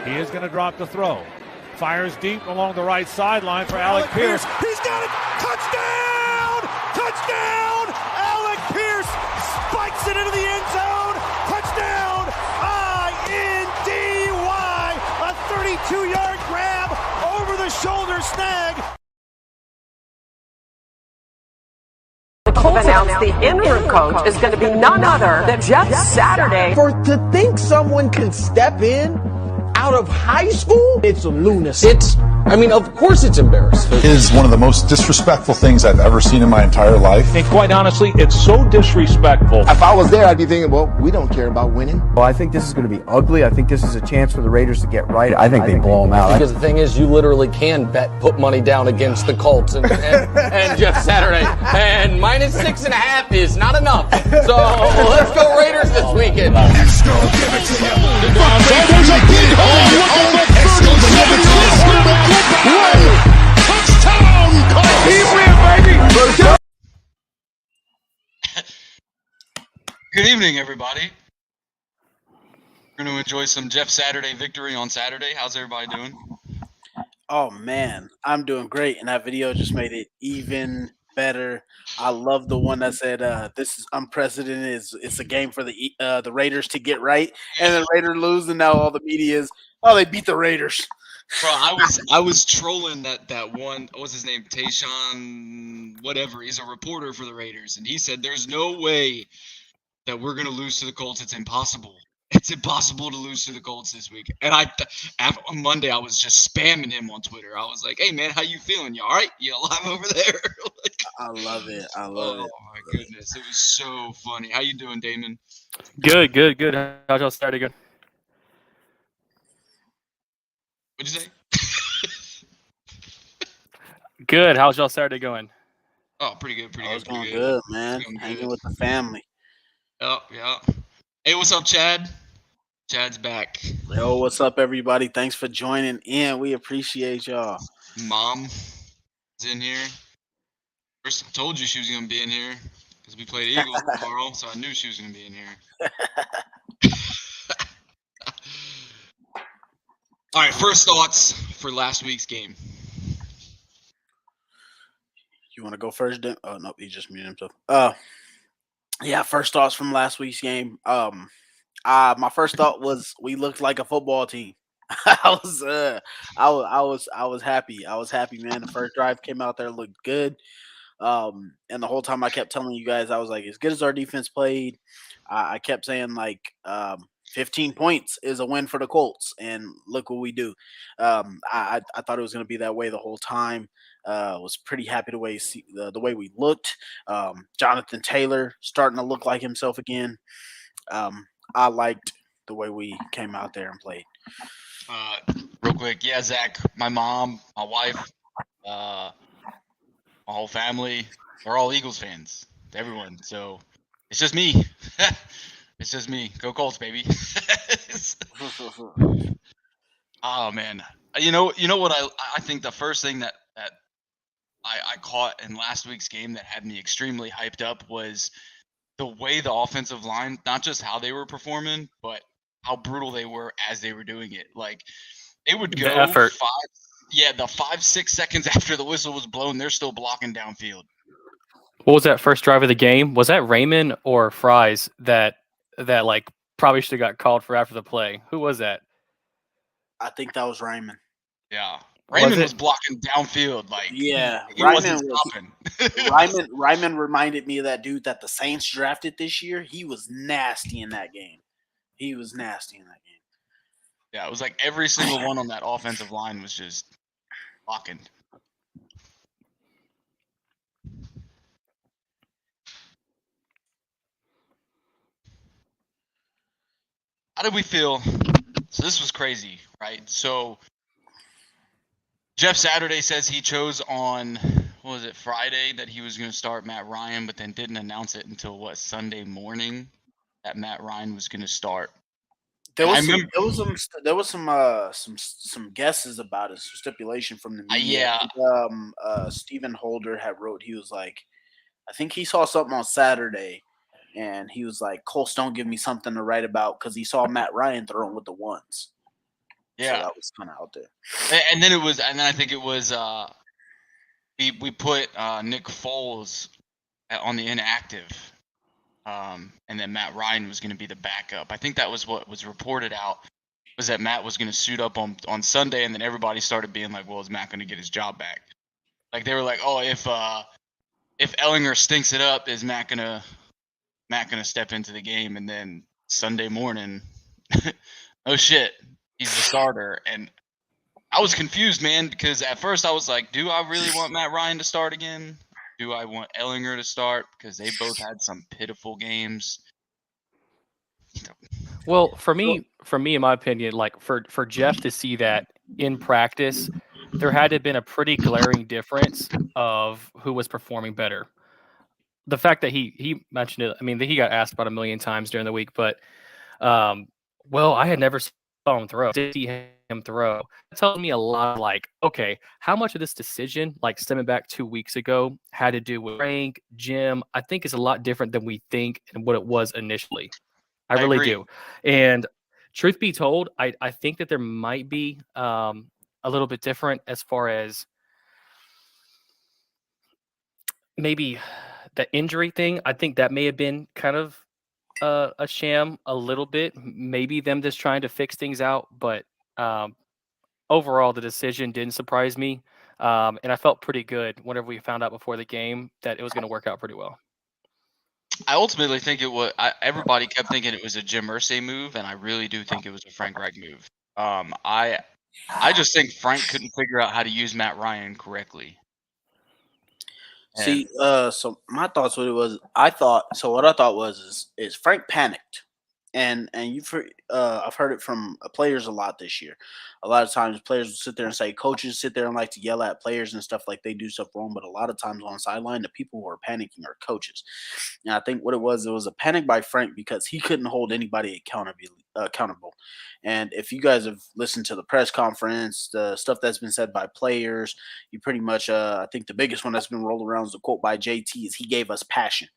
He is going to drop the throw. Fires deep along the right sideline for Alec Pierce. He's got it! Touchdown! Touchdown! Alec Pierce spikes it into the end zone. Touchdown! I-N-D-Y! A 32-yard grab over the shoulder snag. The Colts announced the interim coach is going to be none other than Jeff Saturday. To think someone can step in out of high school, it's a lunacy. Of course it's embarrassing. It is one of the most disrespectful things I've ever seen in my entire life. And quite honestly, it's so disrespectful. If I was there, I'd be thinking, well, we don't care about winning. Well, I think this is going to be ugly. I think this is a chance for the Raiders to get right. I think they blow them out. Because the thing is, you literally can put money down against the Colts and Jeff Saturday. And -6.5 is not enough. So let's go Raiders this weekend. Let's go give it to you. There's a big hole. Touchdown, Colts! He win, baby! Good evening, everybody. We're going to enjoy some Jeff Saturday victory on Saturday. How's everybody doing? Oh, man, I'm doing great, and that video just made it even better. I love the one that said, this is unprecedented. It's a game for the Raiders to get right, and the Raiders lose, and now all the media is, oh, they beat the Raiders. Bro, I was trolling that one. What's his name? Tayshawn, whatever. He's a reporter for the Raiders, and he said there's no way that we're gonna lose to the Colts. It's impossible. It's impossible to lose to the Colts this week. And on Monday, I was just spamming him on Twitter. I was like, "Hey man, how you feeling? You all right? You alive over there?" I love it. I love it. Oh my goodness, it was so funny. How you doing, Damon? Good. How's y'all Saturday going? What'd you say? Good. How's y'all Saturday going? Oh, pretty good. It's going good, man. Hanging with the family. Yeah. Hey, what's up, Chad? Chad's back. Yo, what's up, everybody? Thanks for joining in. We appreciate y'all. Mom is in here. First, I told you she was going to be in here because we played Eagles tomorrow, so I knew she was going to be in here. All right, first thoughts for last week's game. You want to go first? Oh, no, he just muted himself. Yeah, first thoughts from last week's game. My first thought was we looked like a football team. I was happy. I was happy, man. The first drive came out there, looked good. And the whole time I kept telling you guys, I was like, as good as our defense played, I kept saying 15 points is a win for the Colts, and look what we do. I thought it was going to be that way the whole time. Was pretty happy the way we looked. Jonathan Taylor starting to look like himself again. I liked the way we came out there and played. Real quick, yeah, Zach, my mom, my wife, my whole family, we're all Eagles fans. Everyone, so it's just me. It's just me. Go Colts, baby. Oh man, you know what I think the first thing that I caught in last week's game that had me extremely hyped up was the way the offensive line, not just how they were performing, but how brutal they were as they were doing it. Like it would go the effort. 5-6 seconds after the whistle was blown, they're still blocking downfield. What was that first drive of the game? Was that Raymond or Fries that probably should have got called for after the play? Who was that? I think that was Raymond. Yeah. Raymond was blocking downfield. He wasn't stopping. Raymond reminded me of that dude that the Saints drafted this year. He was nasty in that game. Yeah, it was like every single one on that offensive line was just blocking. How did we feel? So this was crazy, right? So Jeff Saturday says he chose on, Friday that he was going to start Matt Ryan, but then didn't announce it until Sunday morning that Matt Ryan was going to start. There was some guesses about it, some stipulation from the media. Stephen Holder had wrote, he was like, I think he saw something on Saturday, and he was like, Colts don't give me something to write about because he saw Matt Ryan throwing with the ones. So that was kind of out there. And then I think it was we put Nick Foles on the inactive, and then Matt Ryan was going to be the backup. I think that was what was reported out, was that Matt was going to suit up on Sunday, and then everybody started being like, well, is Matt going to get his job back? Like they were like, oh, if Ehlinger stinks it up, is Matt gonna step into the game? And then Sunday morning, oh shit, he's the starter. And I was confused, man, because at first I was like, do I really want Matt Ryan to start again? Do I want Ehlinger to start? Because they both had some pitiful games. Well, for me, in my opinion, like for Jeff to see that in practice, there had to have been a pretty glaring difference of who was performing better. The fact that he mentioned it, I mean, he got asked about a million times during the week, but well, I had never saw him throw. Did see him throw? It tells me a lot. Like, okay, how much of this decision, like stemming back 2 weeks ago, had to do with Frank, Jim? I think is a lot different than we think and what it was initially. I really agree. do. And truth be told, I think that there might be a little bit different as far as maybe the injury thing. I think that may have been kind of a sham a little bit, maybe them just trying to fix things out. But overall, the decision didn't surprise me. And I felt pretty good whenever we found out before the game that it was going to work out pretty well. I ultimately think it was. Everybody kept thinking it was a Jim Irsay move, and I really do think it was a Frank Reich move. I just think Frank couldn't figure out how to use Matt Ryan correctly. See, so my thoughts what it was, what I thought was is Frank panicked. And I've heard it from players a lot this year. A lot of times players will sit there and say, coaches sit there and like to yell at players and stuff like they do stuff wrong. But a lot of times on the sideline, the people who are panicking are coaches. And I think what it was a panic by Frank because he couldn't hold anybody accountable. And if you guys have listened to the press conference, the stuff that's been said by players, you pretty much, I think the biggest one that's been rolled around is the quote by JT is he gave us passion.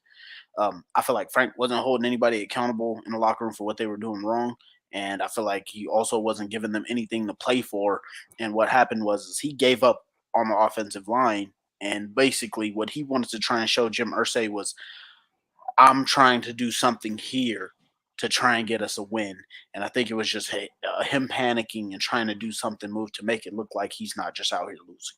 I feel like Frank wasn't holding anybody accountable in the locker room for what they were doing wrong. And I feel like he also wasn't giving them anything to play for. And what happened was he gave up on the offensive line. And basically what he wanted to try and show Jim Irsay was, I'm trying to do something here to try and get us a win. And I think it was just him panicking and trying to do something, move to make it look like he's not just out here losing.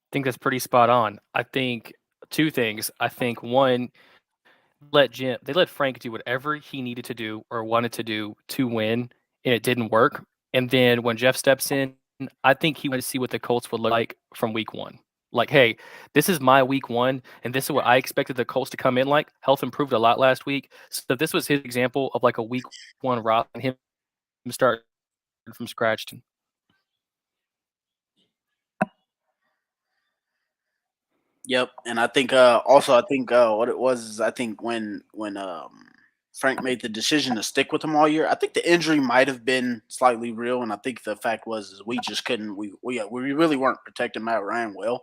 I think that's pretty spot on. I think two things. I think one, they let Frank do whatever he needed to do or wanted to do to win, and it didn't work. And then when Jeff steps in, I think he wanted to see what the Colts would look like from week one. Like, hey, this is my week one, and this is what I expected the Colts to come in like. Health improved a lot last week. So this was his example of like a week one route and him start from scratch. Yep, and I think what it was is I think when Frank made the decision to stick with him all year, I think the injury might have been slightly real, and I think the fact was we just couldn't we really weren't protecting Matt Ryan well.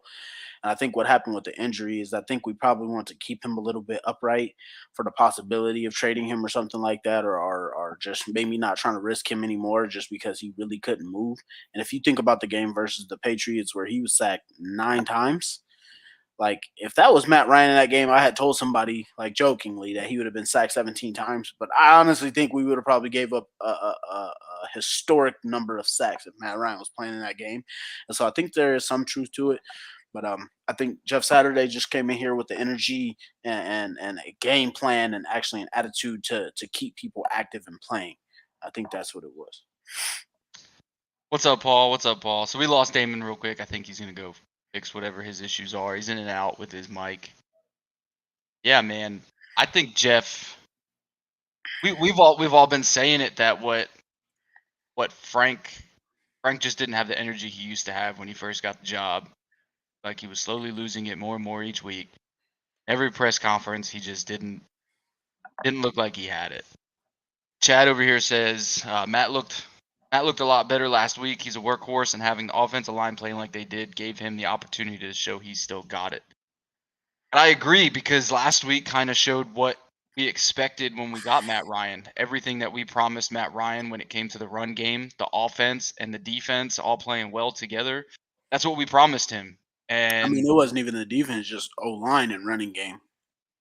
And I think what happened with the injury is I think we probably wanted to keep him a little bit upright for the possibility of trading him or something like that, or just maybe not trying to risk him anymore just because he really couldn't move. And if you think about the game versus the Patriots where he was sacked 9 times, like, if that was Matt Ryan in that game, I had told somebody, like, jokingly that he would have been sacked 17 times. But I honestly think we would have probably gave up a historic number of sacks if Matt Ryan was playing in that game. And so I think there is some truth to it. But I think Jeff Saturday just came in here with the energy and a game plan and actually an attitude to keep people active and playing. I think that's what it was. What's up, Paul? So we lost Damon real quick. I think he's going to go fix whatever his issues are. He's in and out with his mic. Yeah, man. I think Jeff. We've all been saying it that what Frank just didn't have the energy he used to have when he first got the job. Like he was slowly losing it more and more each week. Every press conference, he just didn't look like he had it. Chad over here says Matt looked a lot better last week. He's a workhorse, and having the offensive line playing like they did gave him the opportunity to show he still got it. And I agree because last week kind of showed what we expected when we got Matt Ryan. Everything that we promised Matt Ryan when it came to the run game, the offense, and the defense all playing well together. That's what we promised him. And I mean, it wasn't even the defense, just O-line and running game.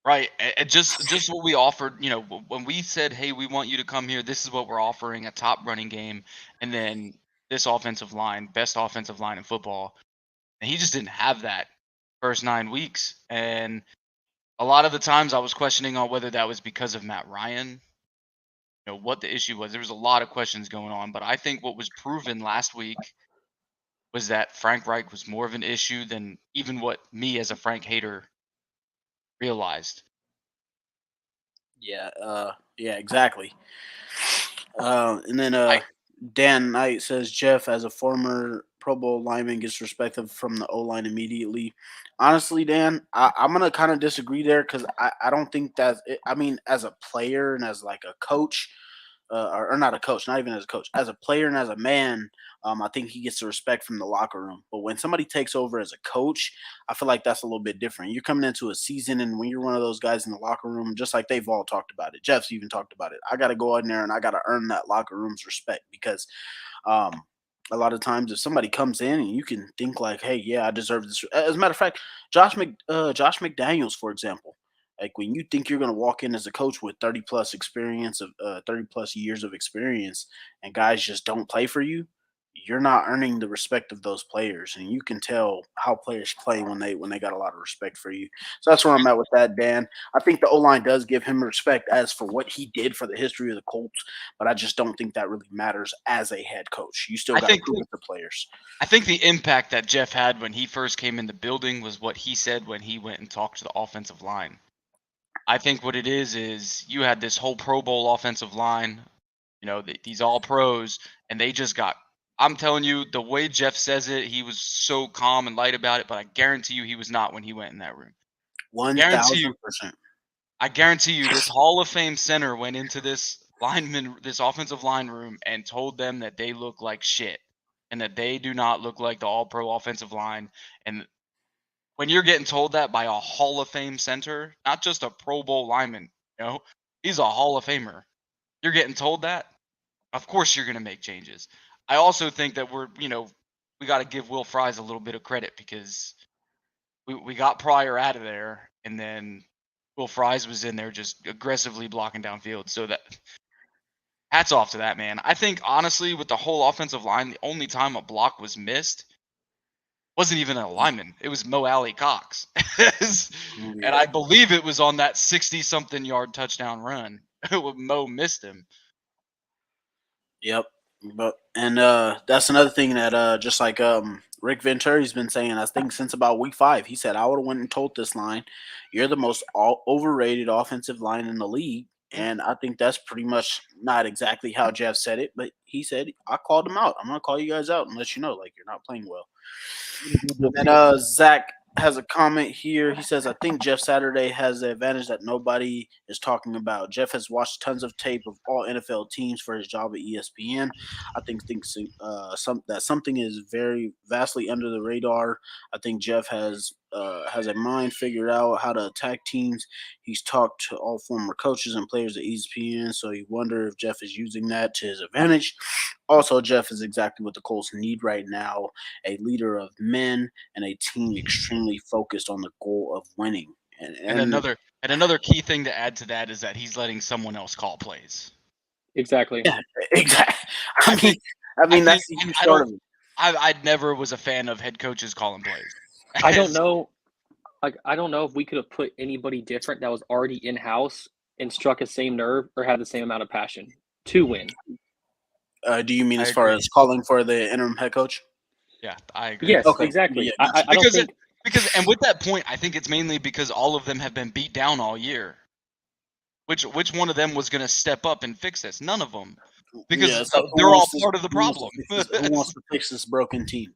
right, just what we offered. You know, when we said, "Hey, we want you to come here. This is what we're offering: a top running game, and then this offensive line, best offensive line in football." And he just didn't have that first 9 weeks. And a lot of the times I was questioning on whether that was because of Matt Ryan, you know, what the issue was. There was a lot of questions going on, but I think what was proven last week was that Frank Reich was more of an issue than even what me as a Frank hater realized. Yeah, exactly. And then Dan Knight says Jeff, as a former Pro Bowl lineman, gets respected from the O-line immediately. Honestly, Dan, I'm gonna kind of disagree there because I don't think that. I mean, as a player and as like a coach, or not a coach, not even as a coach, as a player and as a man, I think he gets the respect from the locker room. But when somebody takes over as a coach, I feel like that's a little bit different. You're coming into a season, and when you're one of those guys in the locker room, just like they've all talked about it, Jeff's even talked about it. I got to go in there and I got to earn that locker room's respect because a lot of times if somebody comes in and you can think like, hey, yeah, I deserve this. As a matter of fact, Josh McDaniels, for example. Like when you think you're going to walk in as a coach with 30 plus years of experience and guys just don't play for you, you're not earning the respect of those players. And you can tell how players play when they got a lot of respect for you. So that's where I'm at with that, Dan. I think the O-line does give him respect as for what he did for the history of the Colts, but I just don't think that really matters as a head coach. You still got to prove it to players. I think the impact that Jeff had when he first came in the building was what he said when he went and talked to the offensive line. I think what it is you had this whole Pro Bowl offensive line, you know, these all pros, and they just got, I'm telling you, the way Jeff says it, he was so calm and light about it, but I guarantee you he was not when he went in that room. 1,000%. I guarantee you this Hall of Fame center went into this offensive line room and told them that they look like shit and that they do not look like the all-pro offensive line. And when you're getting told that by a Hall of Fame center, not just a Pro Bowl lineman, you know, he's a Hall of Famer. You're getting told that, of course you're going to make changes. I also think that we got to give Will Fries a little bit of credit because we got Pryor out of there, and then Will Fries was in there just aggressively blocking downfield. So that hats off to that man. I think honestly, with the whole offensive line, the only time a block was missed wasn't even a lineman. It was Mo Alley Cox. And I believe it was on that 60-something yard touchdown run. Mo missed him. Yep. And that's another thing that just like Rick Venturi's been saying, I think since about week 5, he said, I would have went and told this line, you're the most overrated offensive line in the league. And I think that's pretty much not exactly how Jeff said it, but he said, I called him out. I'm going to call you guys out and let you know, like, you're not playing well. And Zach has a comment here. He says, I think Jeff Saturday has the advantage that nobody is talking about. Jeff has watched tons of tape of all NFL teams for his job at ESPN. I think that something is very vastly under the radar. I think Jeff has a mind figured out how to attack teams. He's talked to all former coaches and players at ESPN, so you wonder if Jeff is using that to his advantage. Also, Jeff is exactly what the Colts need right now, a leader of men and a team extremely focused on the goal of winning. And another key thing to add to that is that he's letting someone else call plays. Exactly. Yeah, exactly. I mean that's the huge part of it. I never was a fan of head coaches calling plays. I don't know. Like, I don't know if we could have put anybody different that was already in house and struck a same nerve or had the same amount of passion to win. Do you mean as far as calling for the interim head coach? Yeah, I agree. Yes, exactly. Yeah, I don't think and with that point, I think it's mainly because all of them have been beat down all year. Which one of them was going to step up and fix this? None of them, because they're all part of the problem. Who wants to fix this broken team?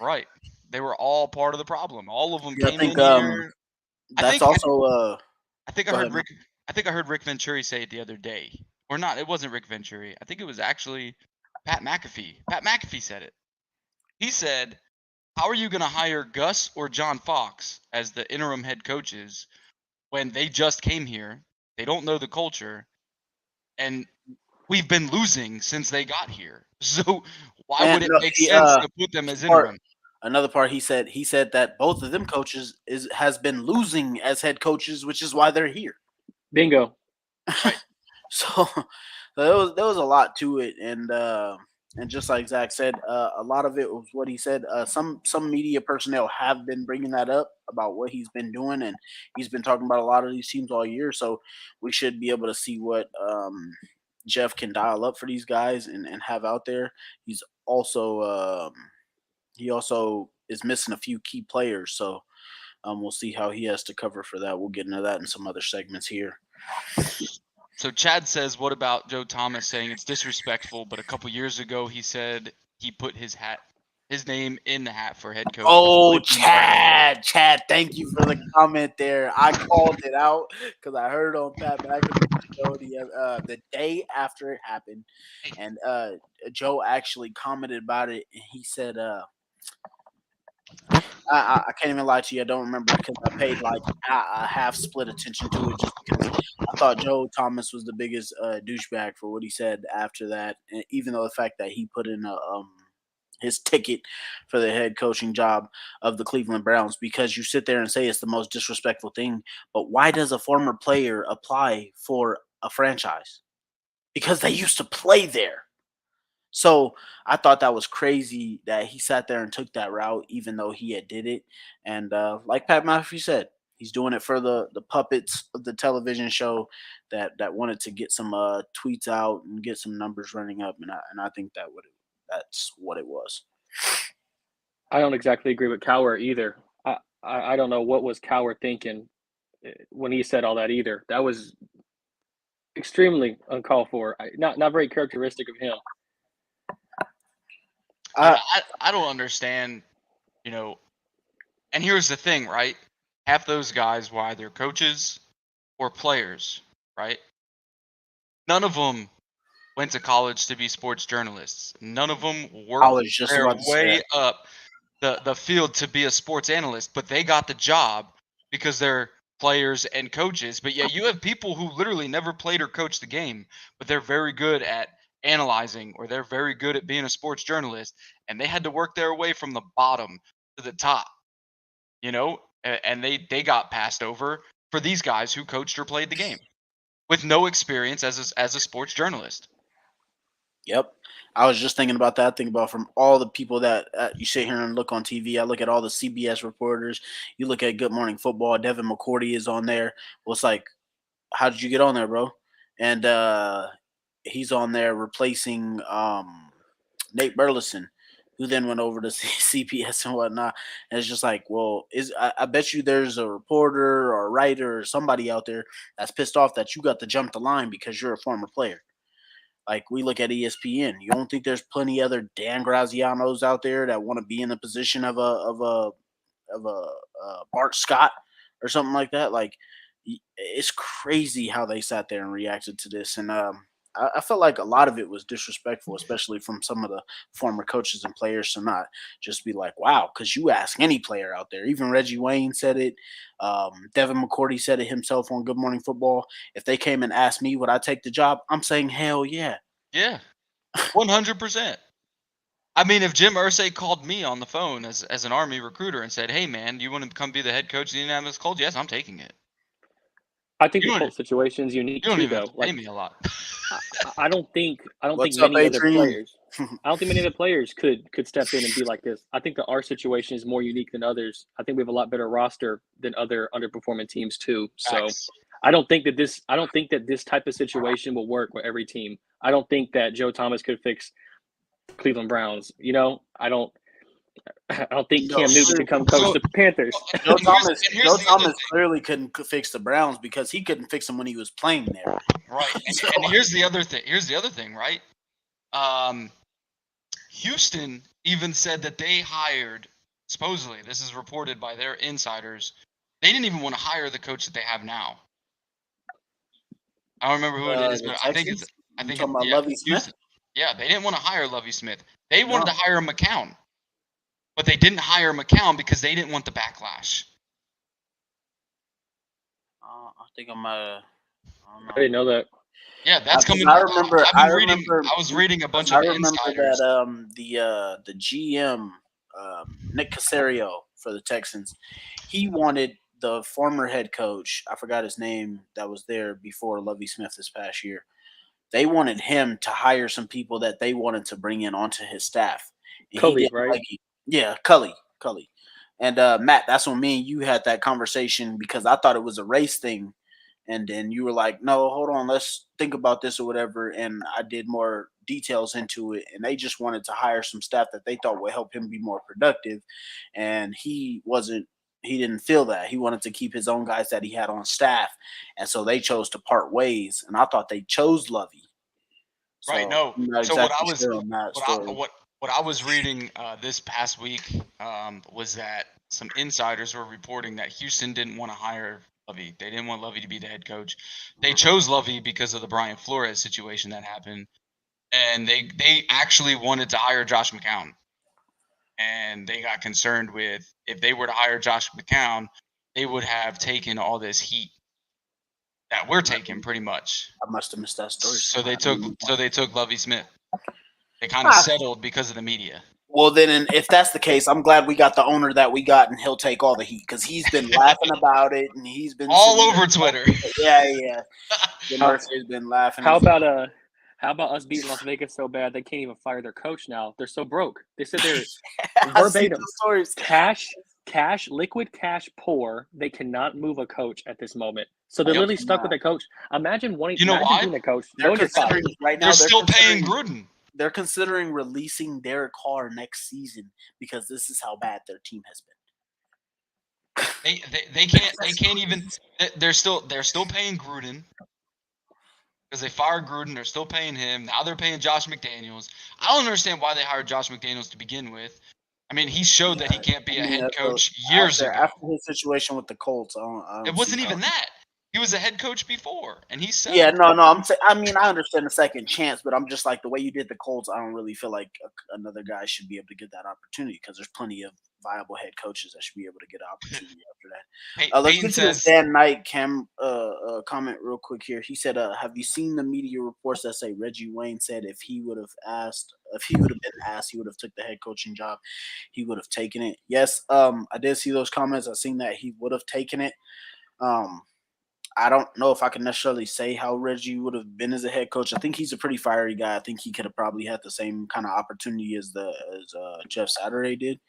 Right, they were all part of the problem. All of them came in here. I think I heard Rick Venturi say it the other day. Or not, it wasn't Rick Venturi. I think it was actually Pat McAfee. Pat McAfee said it. He said, how are you going to hire Gus or John Fox as the interim head coaches when they just came here They don't know the culture, and we've been losing since they got here. So why would it make sense to put them as interim? Another part, he said that both of them coaches has been losing as head coaches, which is why they're here. Bingo. So there was a lot to it, and just like Zach said, a lot of it was what he said. Some media personnel have been bringing that up about what he's been doing, and he's been talking about a lot of these teams all year. So we should be able to see what Jeff can dial up for these guys and have out there. He's also he also is missing a few key players, so we'll see how he has to cover for that. We'll get into that in some other segments here. So Chad says, what about Joe Thomas saying it's disrespectful, but a couple years ago he said he put his name in the hat for head coach. Oh, Chad, thank you for the comment there. I called it out because I heard on Pat McAfee's show the day after it happened, and Joe actually commented about it, and he said, I can't even lie to you. I don't remember because I paid like a half split attention to it just because I thought Joe Thomas was the biggest douchebag for what he said after that. And even though the fact that he put in his ticket for the head coaching job of the Cleveland Browns, because you sit there and say it's the most disrespectful thing. But why does a former player apply for a franchise? Because they used to play there. So I thought that was crazy that he sat there and took that route, even though he had did it. And like Pat McAfee said, he's doing it for the puppets of the television show that wanted to get some tweets out and get some numbers running up. And I think that's what it was. I don't exactly agree with Cowher either. I don't know what was Cowher thinking when he said all that either. That was extremely uncalled for. Not very characteristic of him. I don't understand, and here's the thing, right? Half those guys were either coaches or players, right? None of them went to college to be sports journalists. None of them worked their way up the field to be a sports analyst, but they got the job because they're players and coaches. But yeah, you have people who literally never played or coached the game, but they're very good at analyzing, or they're very good at being a sports journalist, and they had to work their way from the bottom to the top, and they got passed over for these guys who coached or played the game with no experience as a sports journalist. Yep. I was just thinking about that. Think about from all the people that you sit here and look on TV. I look at all the CBS reporters. You look at Good Morning Football. Devin McCourty is on there. Well, it's like, how did you get on there, bro? And he's on there replacing Nate Burleson, who then went over to CBS and whatnot. And it's just like, well, I bet you there's a reporter or a writer or somebody out there that's pissed off that you got to jump the line because you're a former player. Like, we look at ESPN. You don't think there's plenty other Dan Grazianos out there that want to be in the position of a Bart Scott or something like that? Like, it's crazy how they sat there and reacted to this. And I felt like a lot of it was disrespectful, especially from some of the former coaches and players, to not just be like, wow, because you ask any player out there. Even Reggie Wayne said it. Devin McCourty said it himself on Good Morning Football. If they came and asked me, would I take the job? I'm saying, hell yeah. Yeah, 100%. I mean, if Jim Irsay called me on the phone as an Army recruiter and said, hey, man, do you want to come be the head coach of the Indianapolis Colts? Yes, I'm taking it. I think the Colts situation is unique too, though. You don't even pay me a lot. I don't think many other players. I don't think many other players could step in and be like this. I think that our situation is more unique than others. I think we have a lot better roster than other underperforming teams too. So I don't think that this type of situation will work with every team. I don't think that Joe Thomas could fix Cleveland Browns. I don't think Cam Newton could come coach the Panthers. Joe Thomas clearly couldn't fix the Browns because he couldn't fix them when he was playing there. Right. And here's the other thing. Right? Houston even said that they hired, supposedly, this is reported by their insiders, they didn't even want to hire the coach that they have now. I don't remember who it is, but I think Lovie Smith. Yeah, they didn't want to hire Lovie Smith. They wanted to hire McCown. But they didn't hire McCown because they didn't want the backlash. I think I might I didn't know that. Yeah, that's coming. I remember. I was reading a bunch of insiders. That the GM Nick Caserio for the Texans, he wanted the former head coach, I forgot his name, that was there before Lovie Smith this past year. They wanted him to hire some people that they wanted to bring in onto his staff. Cully, right? Yeah, Cully. And Matt, that's when me and you had that conversation because I thought it was a race thing. And then you were like, no, hold on, let's think about this or whatever. And I did more details into it. And they just wanted to hire some staff that they thought would help him be more productive. And he didn't feel that. He wanted to keep his own guys that he had on staff. And so they chose to part ways. And I thought they chose Lovie. So, right, no. So exactly what I was reading this past week was that some insiders were reporting that Houston didn't want to hire Lovie. They didn't want Lovie to be the head coach. They chose Lovie because of the Brian Flores situation that happened. And they actually wanted to hire Josh McCown. And they got concerned with if they were to hire Josh McCown, they would have taken all this heat that we're taking pretty much. I must have missed that story. So they took Lovie Smith. They kind of settled because of the media. Well, then, if that's the case, I'm glad we got the owner that we got, and he'll take all the heat because he's been laughing about it, and he's been all over Twitter. Yeah. Murphy's been laughing. How about us beating Las Vegas so bad they can't even fire their coach now? They're so broke. They said they're verbatim liquid cash poor. They cannot move a coach at this moment. So they're literally stuck with a coach. Imagine wanting being a coach. Right now, they're still paying Gruden. They're considering releasing Derek Carr next season because this is how bad their team has been. They can't even. They're still paying Gruden because they fired Gruden. They're still paying him. Now they're paying Josh McDaniels. I don't understand why they hired Josh McDaniels to begin with. I mean, he showed that he can't be a head coach years ago. After his situation with the Colts, I don't it wasn't even that. He was a head coach before, and he said, "Yeah, no. I understand the second chance, but I'm just like the way you did the Colts. I don't really feel like another guy should be able to get that opportunity because there's plenty of viable head coaches that should be able to get an opportunity after that." Let's get to this Dan Knight comment real quick here. He said, "Have you seen the media reports that say Reggie Wayne said if he would have been asked, he would have took the head coaching job, he would have taken it." Yes, I did see those comments. I seen that he would have taken it. I don't know if I can necessarily say how Reggie would have been as a head coach. I think he's a pretty fiery guy. I think he could have probably had the same kind of opportunity as Jeff Saturday did.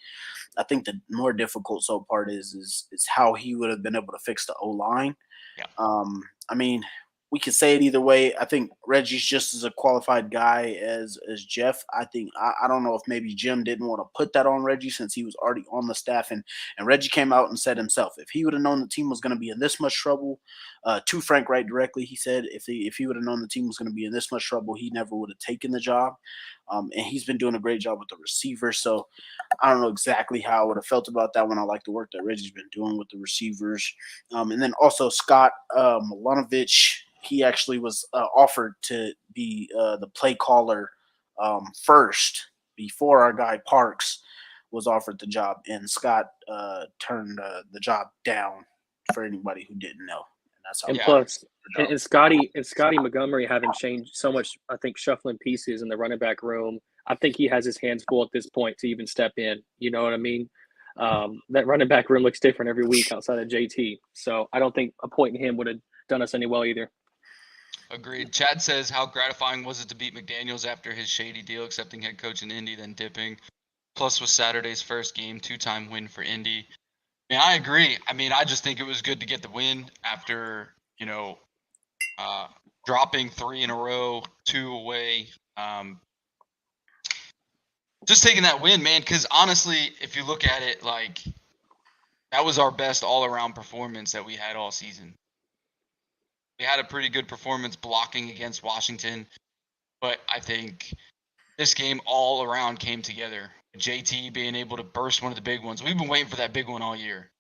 I think the more difficult part is how he would have been able to fix the O-line. Yeah. I mean, we could say it either way. I think Reggie's just as a qualified guy as Jeff. I think I don't know if maybe Jim didn't want to put that on Reggie since he was already on the staff, and Reggie came out and said himself, if he would have known the team was going to be in this much trouble, to Frank Wright directly, he said if he would have known the team was going to be in this much trouble, he never would have taken the job. And he's been doing a great job with the receivers. So I don't know exactly how I would have felt about that one. I like the work that Reggie's been doing with the receivers. And then also Scott Milanovic. He actually was offered to be the play caller first before our guy Parks was offered the job, and Scott turned the job down for anybody who didn't know. And that's how. And plus, and Scotty Montgomery haven't changed so much. I think shuffling pieces in the running back room. I think he has his hands full at this point to even step in. You know what I mean? That running back room looks different every week outside of JT. So I don't think appointing him would have done us any well either. Agreed. Chad says, how gratifying was it to beat McDaniels after his shady deal, accepting head coach in Indy, then dipping? Plus was Saturday's first game, 2-time win for Indy. I mean, I agree. I mean, I just think it was good to get the win after, dropping 3 in a row, 2 away. Just taking that win, man, because honestly, if you look at it, like, that was our best all-around performance that we had all season. We had a pretty good performance blocking against Washington, but I think this game all around came together. JT being able to burst one of the big ones. We've been waiting for that big one all year.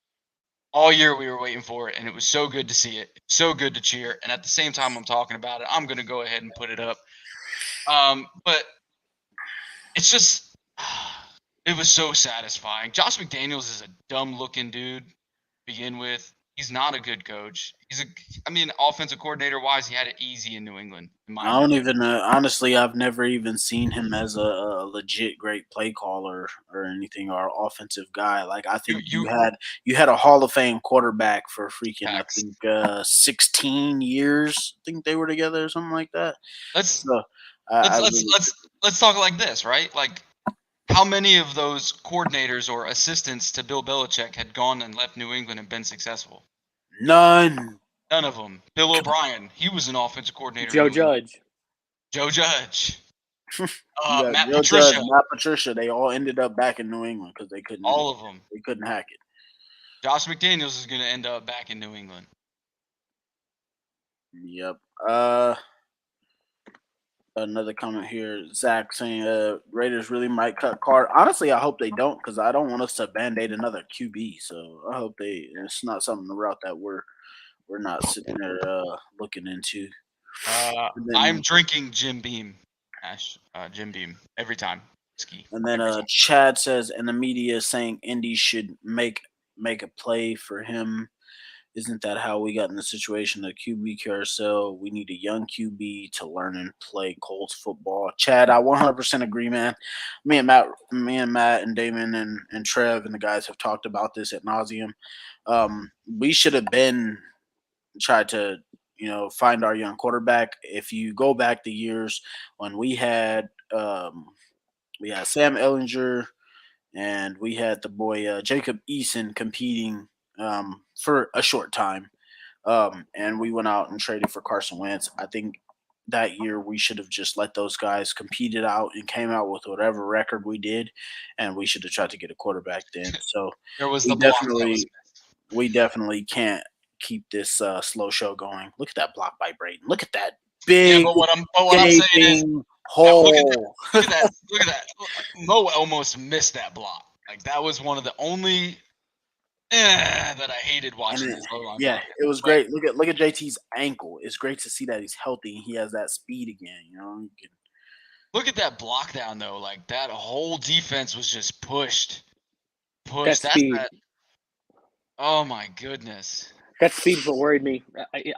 All year we were waiting for it, and it was so good to see it. So good to cheer. And at the same time I'm talking about it, I'm going to go ahead and put it up. But it's just it was so satisfying. Josh McDaniels is a dumb-looking dude to begin with. He's not a good coach. Offensive coordinator wise, he had it easy in New England. I don't even honestly. I've never even seen him as a legit great play caller or anything, or offensive guy. Like I think you had a Hall of Fame quarterback for freaking I think 16 years. I think they were together or something like that. Let's talk like this, right? Like, how many of those coordinators or assistants to Bill Belichick had gone and left New England and been successful? None. None of them. Bill O'Brien, he was an offensive coordinator. Joe Judge. Matt Patricia. Matt Patricia. They all ended up back in New England because they couldn't. All of them. They couldn't hack it. Josh McDaniels is going to end up back in New England. Yep. Another comment here, Zach saying Raiders really might cut Carr. Honestly, I hope they don't because I don't want us to band-aid another QB. So I hope it's not something the route that we're not sitting there looking into. I'm drinking Jim Beam, Jim Beam every time. Ski. And then Chad says, and the media is saying Indy should make a play for him. Isn't that how we got in the situation of QB carousel? We need a young QB to learn and play Colts football. Chad, I 100% agree, man. Me and Matt and Damon and Trev and the guys have talked about this ad nauseum. We should have been tried to, find our young quarterback. If you go back the years when we had Sam Ehlinger and we had the boy Jacob Eason competing for a short time. And we went out and traded for Carson Wentz. I think that year we should have just let those guys compete it out and came out with whatever record we did, and we should have tried to get a quarterback then. So we definitely can't keep this slow show going. Look at that block by Braden. Look at that big but what I'm saying is, hole. Look at that. Mo almost missed that block. Like, that was one of the only that I hated watching this whole line. Yeah, it was great. Look at JT's ankle. It's great to see that he's healthy and he has that speed again. Look at that block down though. Like, that whole defense was just pushed. Oh my goodness. That speed's what worried me.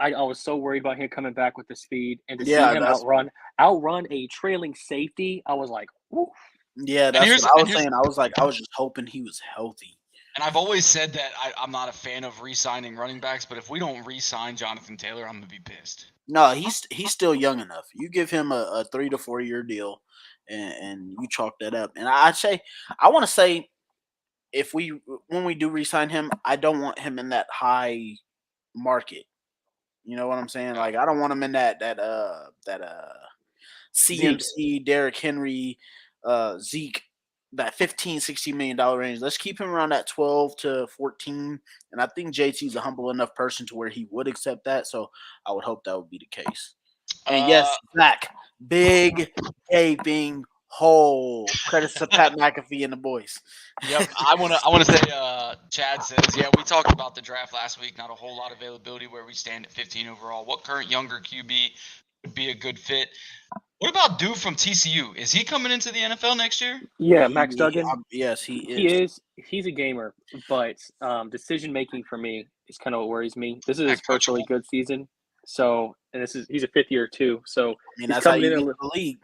I was so worried about him coming back with the speed and to see him outrun a trailing safety. I was like, oof. Yeah, that's what I was saying. I was just hoping he was healthy. And I've always said that I'm not a fan of re-signing running backs, but if we don't re-sign Jonathan Taylor, I'm gonna be pissed. No, he's still young enough. You give him a 3 to 4 year deal, and you chalk that up. And I want to say, when we do re-sign him, I don't want him in that high market. You know what I'm saying? Like, I don't want him in that CMC, Derrick Henry, Zeke, that $15-16 million range. Let's keep him around that 12 to 14. And I think JT's a humble enough person to where he would accept that. So I would hope that would be the case. And yes, Zach, big gaping hole. Credits to Pat McAfee and the boys. Yep. I wanna say Chad says, we talked about the draft last week, not a whole lot of availability where we stand at 15 overall. What current younger QB would be a good fit? What about dude from TCU? Is he coming into the NFL next year? Yeah, Max Duggan. Yes, he is. He is. He's a gamer, but decision making for me is kind of what worries me. This is his first really good season. So, and he's a fifth year too. So that's how you get the league.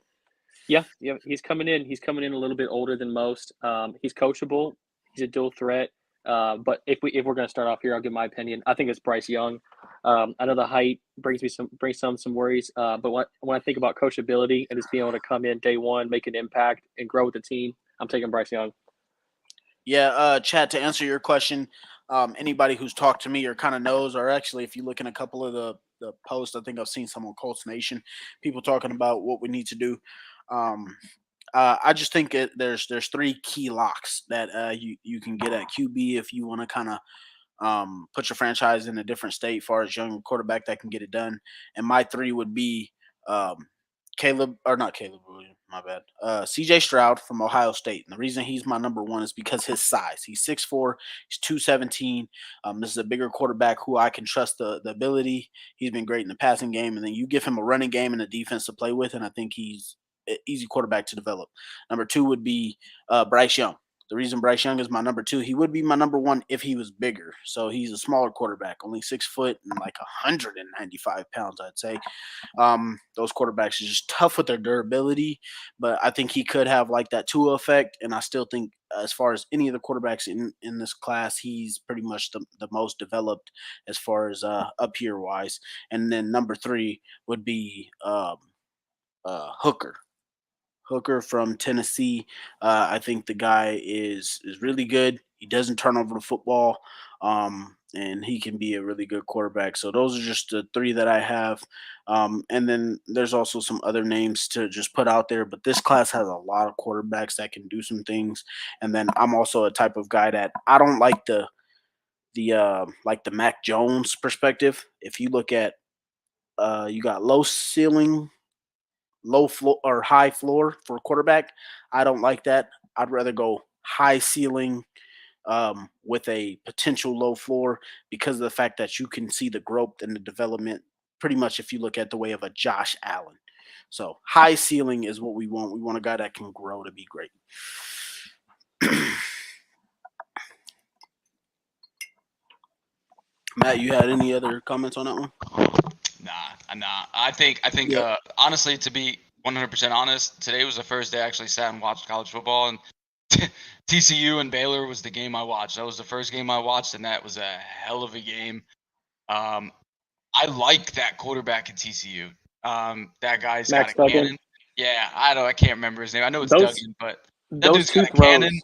Yeah, he's coming in. He's coming in a little bit older than most. He's coachable. He's a dual threat. But if we're going to start off here, I'll give my opinion. I think it's Bryce Young. I know the height brings some worries. But when I think about coachability and just being able to come in day one, make an impact, and grow with the team, I'm taking Bryce Young. Yeah, Chad, to answer your question, anybody who's talked to me or kind of knows, or actually if you look in a couple of the posts, I think I've seen some on Colts Nation, people talking about what we need to do. I just think there's 3 key locks that you can get at QB if you want to kind of put your franchise in a different state as far as young quarterback that can get it done. And my 3 would be CJ Stroud from Ohio State. And the reason he's my number 1 is because his size. He's 6'4", he's 217. This is a bigger quarterback who I can trust the ability. He's been great in the passing game. And then you give him a running game and a defense to play with, and I think he's an easy quarterback to develop. Number 2 would be Bryce Young. The reason Bryce Young is my number 2, he would be my number 1 if he was bigger. So he's a smaller quarterback, only 6 foot and like 195 pounds, I'd say. Those quarterbacks are just tough with their durability, but I think he could have like that Tua effect. And I still think, as far as any of the quarterbacks in this class, he's pretty much the most developed as far as up here wise. And then number 3 would be Hooker. Hooker from Tennessee. I think the guy is really good. He doesn't turn over the football, and he can be a really good quarterback. So those are just the 3 that I have. And then there's also some other names to just put out there. But this class has a lot of quarterbacks that can do some things. And then I'm also a type of guy that I don't like the Mac Jones perspective. If you look at you got low ceiling, low floor or high floor for a quarterback. I don't like that. I'd rather go high ceiling with a potential low floor because of the fact that you can see the growth and the development pretty much if you look at the way of a Josh Allen. So high ceiling is what we want. We want a guy that can grow to be great. Matt, you had any other comments on that one? Nah. I think honestly, to be 100% honest, today was the first day I actually sat and watched college football, and TCU and Baylor was the game I watched. That was the first game I watched, and that was a hell of a game. I like that quarterback at TCU. That guy's Max got a Duggan. cannon. Yeah, I can't remember his name. I know it's Those- Duggan, but that Those dude's 2 got a cannon. throws,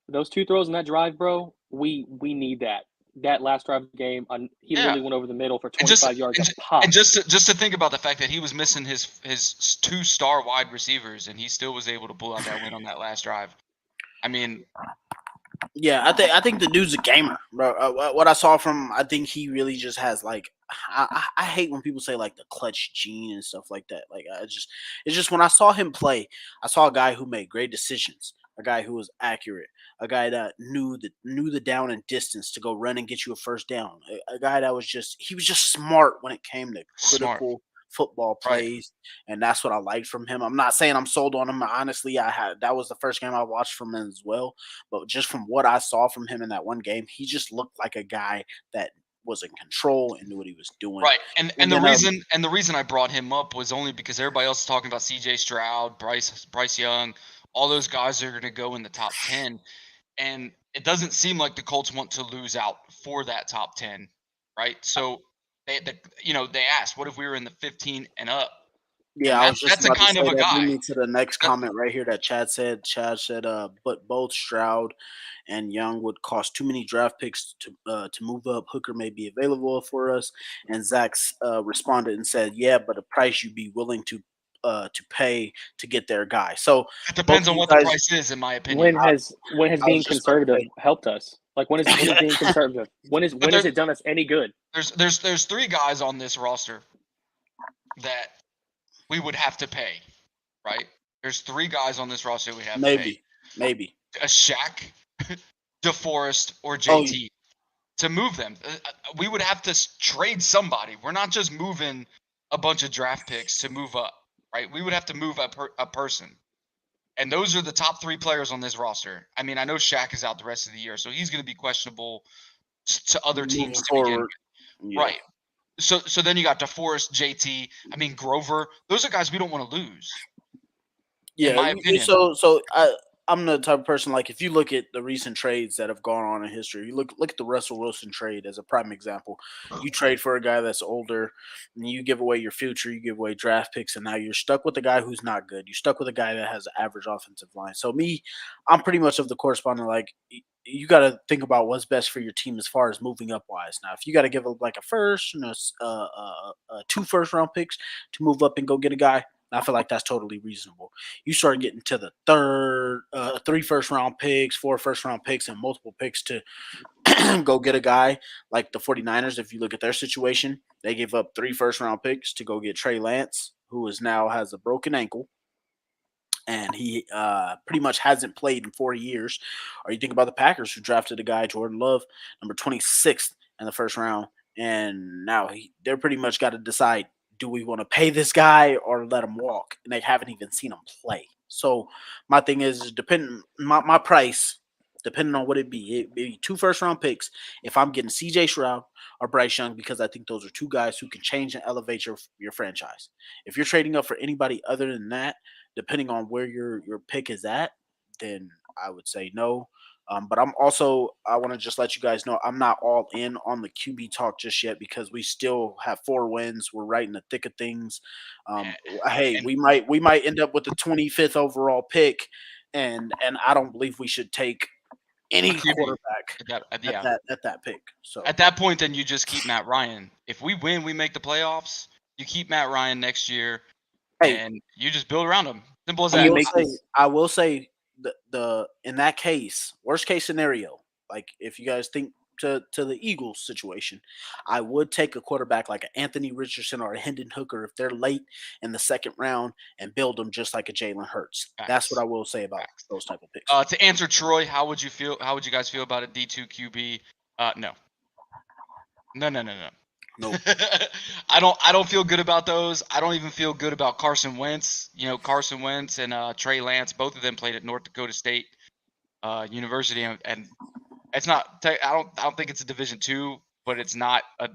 those 2 throws in that drive, bro. We need that. That last drive of the game, he literally went over the middle for 25 yards and popped. And just to think about the fact that he was missing his 2-star wide receivers, and he still was able to pull out that win on that last drive. I mean, yeah, I think the dude's a gamer, bro. What I saw from, I think he really just has like, I hate when people say like the clutch gene and stuff like that. Like it's just when I saw him play, I saw a guy who made great decisions, a guy who was accurate, a guy that knew the down and distance to go run and get you a first down, a guy that was just smart when it came to critical football plays, and that's what I liked from him. I'm not saying I'm sold on him. Honestly, that was the first game I watched from him as well. But just from what I saw from him in that one game, he just looked like a guy that was in control and knew what he was doing. Right. And the reason I brought him up was only because everybody else is talking about CJ Stroud, Bryce Young, all those guys are going to go in the top 10. And it doesn't seem like the Colts want to lose out for that top 10, right? So they asked, what if we were in the 15 and up? Yeah, and I was just that's about a kind to of say a that. guy. Bring me to the next comment right here that Chad said. Chad said, but both Stroud and Young would cost too many draft picks to move up. Hooker may be available for us. And Zach responded and said, yeah, but a price you'd be willing to pay to get their guy. So it depends on what the price is, in my opinion. When has being conservative helped us? Like when is being conservative? When has it done us any good? There's 3 guys on this roster that we would have to pay, right? There's 3 guys on this roster we have to pay. Maybe a Shaq, DeForest, or JT to move them. We would have to trade somebody. We're not just moving a bunch of draft picks to move up, right? We would have to move a person. And those are the top 3 players on this roster. I mean, I know Shaq is out the rest of the year, so he's going to be questionable to other teams to begin with. Yeah. Right. So then you got DeForest, JT. I mean, Grover. Those are guys we don't want to lose. Yeah. In my opinion. So I'm the type of person, like, if you look at the recent trades that have gone on in history, you look at the Russell Wilson trade as a prime example. You trade for a guy that's older, and you give away your future, you give away draft picks, and now you're stuck with a guy who's not good. You're stuck with a guy that has an average offensive line. So I'm pretty much of the correspondent, like, you got to think about what's best for your team as far as moving up wise. Now, if you got to give up like a first, 2 first-round picks to move up and go get a guy, I feel like that's totally reasonable. You start getting to the 3 first-round picks, 4 first-round picks, and multiple picks to go get a guy like the 49ers. If you look at their situation, they gave up 3 first-round picks to go get Trey Lance, who now has a broken ankle. And he pretty much hasn't played in 4 years. Or you think about the Packers, who drafted a guy, Jordan Love, number 26th in the first round. And now they're pretty much got to decide, do we want to pay this guy or let him walk? And they haven't even seen him play. So my thing is, my price depending on what it be. It be 2 first-round picks if I'm getting C.J. Stroud or Bryce Young, because I think those are 2 guys who can change and elevate your franchise. If you're trading up for anybody other than that, depending on where your pick is at, then I would say no. But I want to just let you guys know I'm not all in on the QB talk just yet because we still have 4 wins. We're right in the thick of things. Hey, we might end up with the 25th overall pick, and I don't believe we should take any quarterback at that pick. So at that point, then you just keep Matt Ryan. If we win, we make the playoffs. You keep Matt Ryan next year, and you just build around him. Simple as that. I will say the in that case, worst case scenario, like if you guys think to the Eagles situation, I would take a quarterback like an Anthony Richardson or a Hendon Hooker if they're late in the 2nd round and build them just like a Jalen Hurts. That's what I will say about those type of picks. To answer Troy, how would you guys feel about a D2 QB? No. No. I don't feel good about those. I don't even feel good about Carson Wentz. Carson Wentz and Trey Lance, both of them played at North Dakota State University, and it's not. I don't think it's a Division II, but it's not a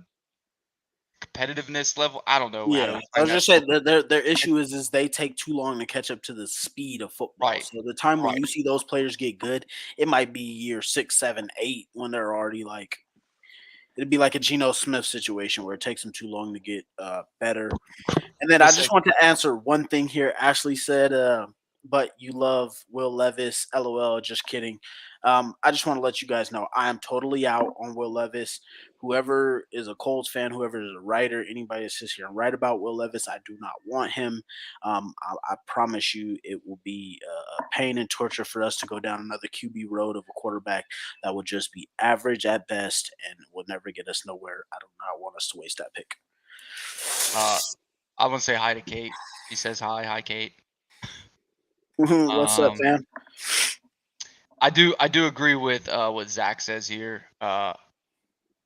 competitiveness level. I don't know. Yeah, I was just saying their issue is they take too long to catch up to the speed of football. Right. So the time when you see those players get good, it might be year 6, 7, 8 when they're already like. It'd be like a Geno Smith situation where it takes them too long to get better. And then I just want to answer one thing here. Ashley said, but you love Will Levis. LOL, just kidding. I just want to let you guys know I am totally out on Will Levis. Whoever is a Colts fan, whoever is a writer, anybody that sits here and write about Will Levis, I do not want him. I promise you it will be a pain and torture for us to go down another QB road of a quarterback that would just be average at best and will never get us nowhere. I do not want us to waste that pick. I want to say hi to Kate. He says hi. Hi, Kate. What's up, man? I do agree with what Zach says here.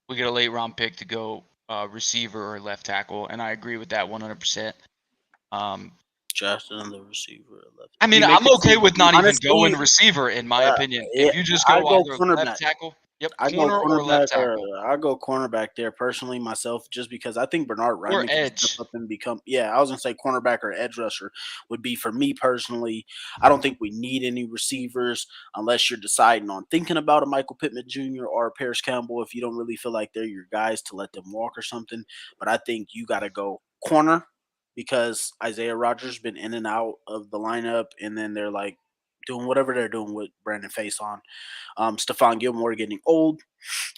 We get a late round pick to go receiver or left tackle, and I agree with that 100%. Justin, the receiver. Left. I mean, I'm okay with not even going receiver, in my opinion. If you just go either left tackle, corner or left tackle. I go cornerback there personally myself, just because I think Bernard Ryan can step up and become. Yeah, I was gonna say cornerback or edge rusher would be for me personally. I don't think we need any receivers unless you're deciding on thinking about a Michael Pittman Jr. or a Paris Campbell. If you don't really feel like they're your guys to let them walk or something, but I think you got to go corner because Isaiah Rodgers been in and out of the lineup, and then they're like doing whatever they're doing with Brandon Faison. Stephon Gilmore getting old,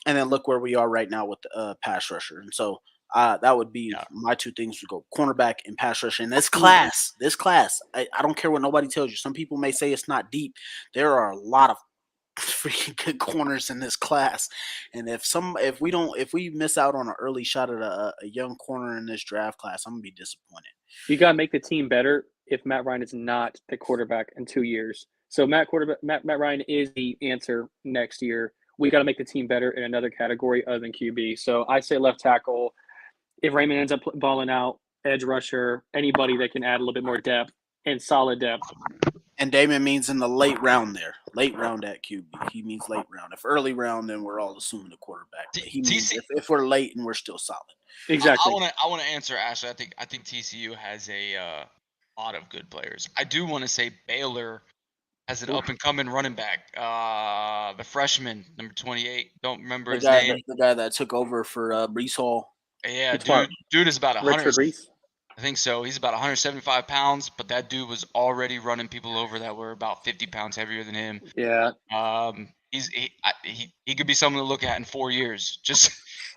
and then look where we are right now with the pass rusher. And so that would be my 2 things to go cornerback and pass rusher. In this class, I don't care what nobody tells you. Some people may say it's not deep. There are a lot of freaking good corners in this class, and if we miss out on an early shot at a young corner in this draft class, I'm gonna be disappointed. You gotta make the team better if Matt Ryan is not the quarterback in 2 years. So Matt Ryan is the answer next year. We got to make the team better in another category other than QB. So I say left tackle. If Raymond ends up balling out, edge rusher, anybody that can add a little bit more depth and solid depth. And Damon means in the late round there. Late round at QB. He means late round. If early round, then we're all assuming the quarterback. He means if we're late and we're still solid. Exactly. I want to answer Ashley. I think TCU has a lot of good players. I do want to say Baylor has an up-and-coming running back. The freshman, number 28. Don't remember his name. The guy that took over for Breece Hall. Yeah, dude is about 100. I think so. He's about 175 pounds, but that dude was already running people over that were about 50 pounds heavier than him. Yeah. He could be someone to look at in 4 years. Just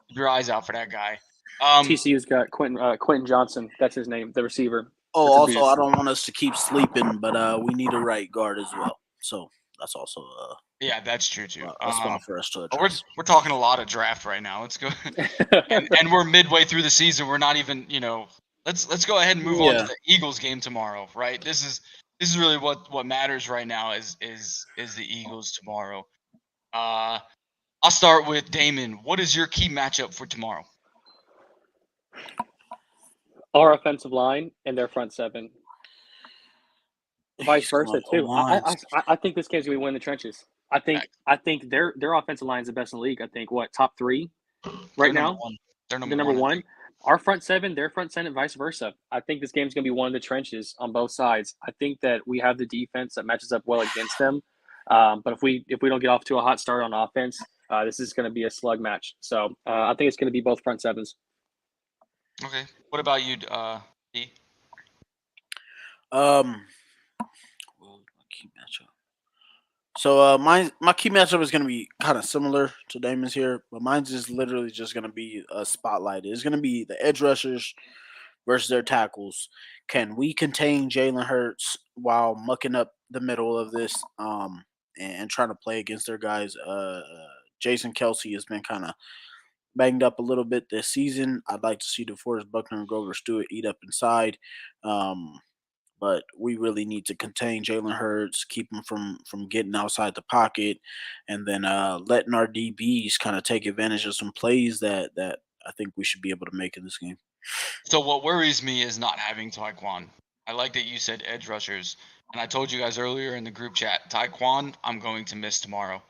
keep your eyes out for that guy. TCU's got Quentin Johnson. That's his name, the receiver. Oh, also, I don't want us to keep sleeping, but we need a right guard as well. So that's also yeah, that's true too. That's one for us to address. We're talking a lot of draft right now. Let's go, and we're midway through the season. We're not even Let's go ahead and move on to the Eagles game tomorrow. Right, this is really what matters right now is the Eagles tomorrow. I'll start with Damon. What is your key matchup for tomorrow? Our offensive line and their front seven. Vice versa, too. I think this game's going to win the trenches. I think their offensive line is the best in the league. I think top 3 right now. They're number one. Our front 7, their front 7, and vice versa. I think this game's going to be one of the trenches on both sides. I think that we have the defense that matches up well against them. But if we don't get off to a hot start on offense, this is going to be a slug match. So I think it's going to be both front 7s. Okay. What about you, D? Key matchup. So my key matchup is going to be kind of similar to Damon's here, but mine's is literally just going to be a spotlight. It's going to be the edge rushers versus their tackles. Can we contain Jalen Hurts while mucking up the middle of this and trying to play against their guys? Jason Kelce has been kind of banged up a little bit this season. I'd like to see DeForest Buckner and Grover Stewart eat up inside. But we really need to contain Jalen Hurts, keep him from getting outside the pocket, and then letting our DBs kind of take advantage of some plays that I think we should be able to make in this game. So what worries me is not having Tyquan. I like that you said edge rushers, and I told you guys earlier in the group chat, Tyquan, I'm going to miss tomorrow.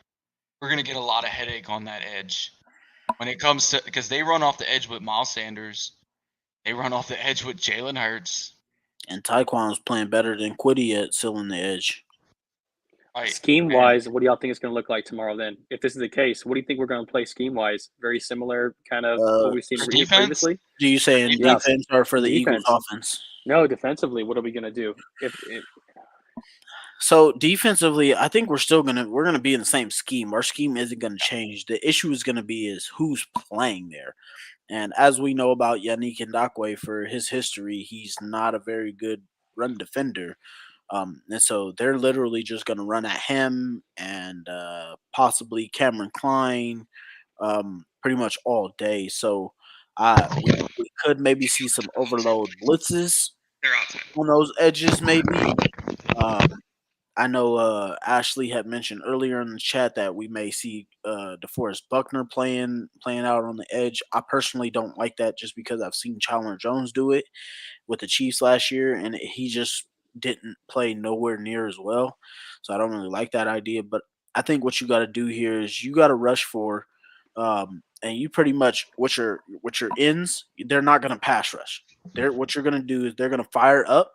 We're going to get a lot of headache on that edge. When it comes to – because they run off the edge with Miles Sanders. They run off the edge with Jalen Hurts. And Tyquan's playing better than Quiddy at sealing the edge. Right. Scheme-wise, what do y'all think it's going to look like tomorrow then? If this is the case, what do you think we're going to play scheme-wise? Very similar kind of what we've seen previously? Do you say in defense or for the Eagles offense? No, defensively, what are we going to do? So defensively, I think we're gonna be in the same scheme. Our scheme isn't gonna change. The issue is gonna be is who's playing there. And as we know about Yannick Ngakoue for his history, he's not a very good run defender. And so they're literally just going to run at him and possibly Cameron Klein pretty much all day. So we could maybe see some overload blitzes on those edges maybe. I know Ashley had mentioned earlier in the chat that we may see DeForest Buckner playing out on the edge. I personally don't like that just because I've seen Chandler Jones do it with the Chiefs last year, and he just didn't play nowhere near as well. So I don't really like that idea. But I think what you got to do here is you got to rush for, and you pretty much with your ends, they're not going to pass rush. What you're going to do is they're going to fire up.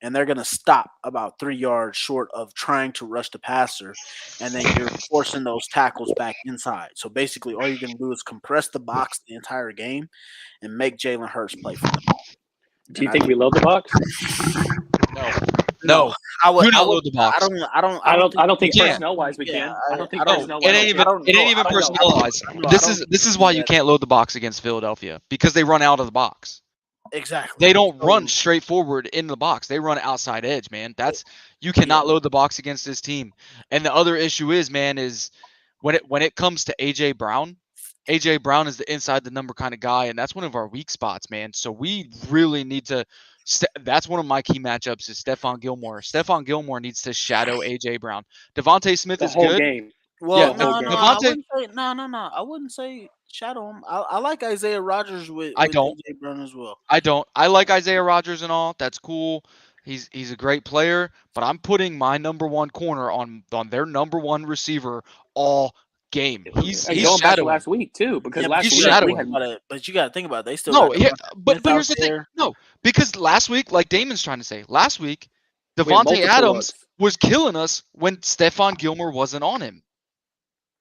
And they're going to stop about 3 yards short of trying to rush the passer, and then you're forcing those tackles back inside. So basically all you're going to do is compress the box the entire game and make Jalen Hurts play for the ball. Do you think we load the box? No. I would load the box. I don't think personnel-wise we can. I don't think personnel-wise. It ain't even personnel-wise. This is why you can't load the box against Philadelphia, because they run out of the box. Exactly. They don't run straight forward in the box. They run outside edge, man. You cannot load the box against this team. And the other issue is when it comes to AJ Brown is the inside the number kind of guy, and that's one of our weak spots, man. So we really need to. That's one of my key matchups is Stephon Gilmore. Stephon Gilmore needs to shadow AJ Brown. Devontae Smith is good. Game. Well, no. I wouldn't say shadow him. I like Isaiah Rodgers with AJ Brown as well. I don't. I like Isaiah Rodgers and all. That's cool. He's a great player, but I'm putting my number one corner on their number one receiver all game. He's shadowing last week too, because last week but you got to think about it. They still but here's the thing. No, because last week, like Damon's trying to say, last week Devontae Adams was killing us when Stephon Gilmore wasn't on him.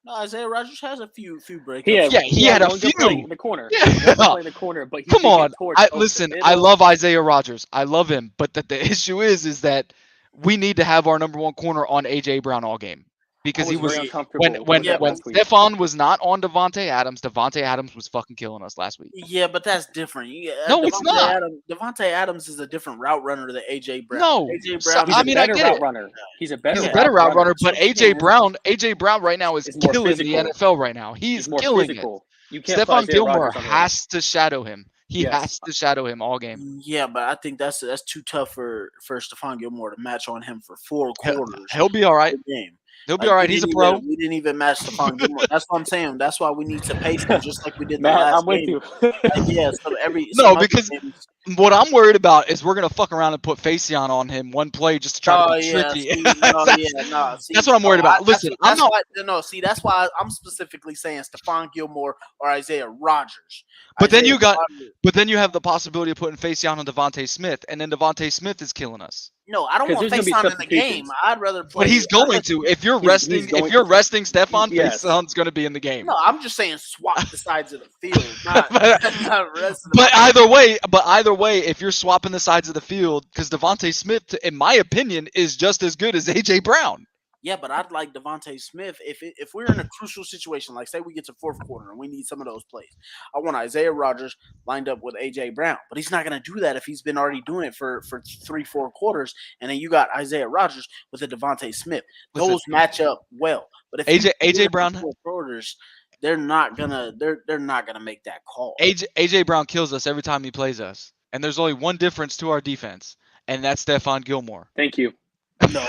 No, Isaiah Rodgers has a few breaks. He had a few in the corner. Yeah. In the corner, but come on. I love Isaiah Rodgers. I love him, but the issue is that we need to have our number one corner on AJ Brown all game. Because he was when Stephon was not on Devontae Adams was fucking killing us last week. Yeah, but that's different. No, it's not. Devontae Adams is a different route runner than AJ Brown. No, AJ Brown. He's a better route runner. He's a better route runner. But AJ Brown right now is killing the NFL right now. He's killing physical. It. Stephon Gilmore has to shadow him. He has to shadow him all game. Yeah, but I think that's too tough for Stephon Gilmore to match on him for 4 quarters. He'll be all right. Game. He'll be all right. He's a pro. We didn't even match Stephon Gilmore. That's what I'm saying. That's why we need to pace him just like we did the Matt, last I'm with game. you. Yeah, so No, because what I'm worried about is we're gonna fuck around and put Facion on him one play just to try to be tricky. See, That's what I'm worried about. Listen, I'm not. That's why I'm specifically saying Stephon Gilmore or Isaiah Rodgers. But then you have the possibility of putting Facion on Devontae Smith, and then Devontae Smith is killing us. No, I don't want Facion in the game. I'd rather play. But he's going to. If you're resting Stephon, Facion's going to be in the game. No, I'm just saying swap the sides of the field, not rest. But either way, if you're swapping the sides of the field, because Devontae Smith, in my opinion, is just as good as AJ Brown. Yeah, but I'd like Devontae Smith if we're in a crucial situation, like say we get to fourth quarter and we need some of those plays. I want Isaiah Rodgers lined up with AJ Brown, but he's not going to do that if he's been already doing it for 3-4 quarters, and then you got Isaiah Rodgers with a Devontae Smith. Those match up well, but if AJ Brown 4 quarters, they're not gonna make that call. AJ Brown kills us every time he plays us, and there's only one difference to our defense, and that's Stephon Gilmore. Thank you. No,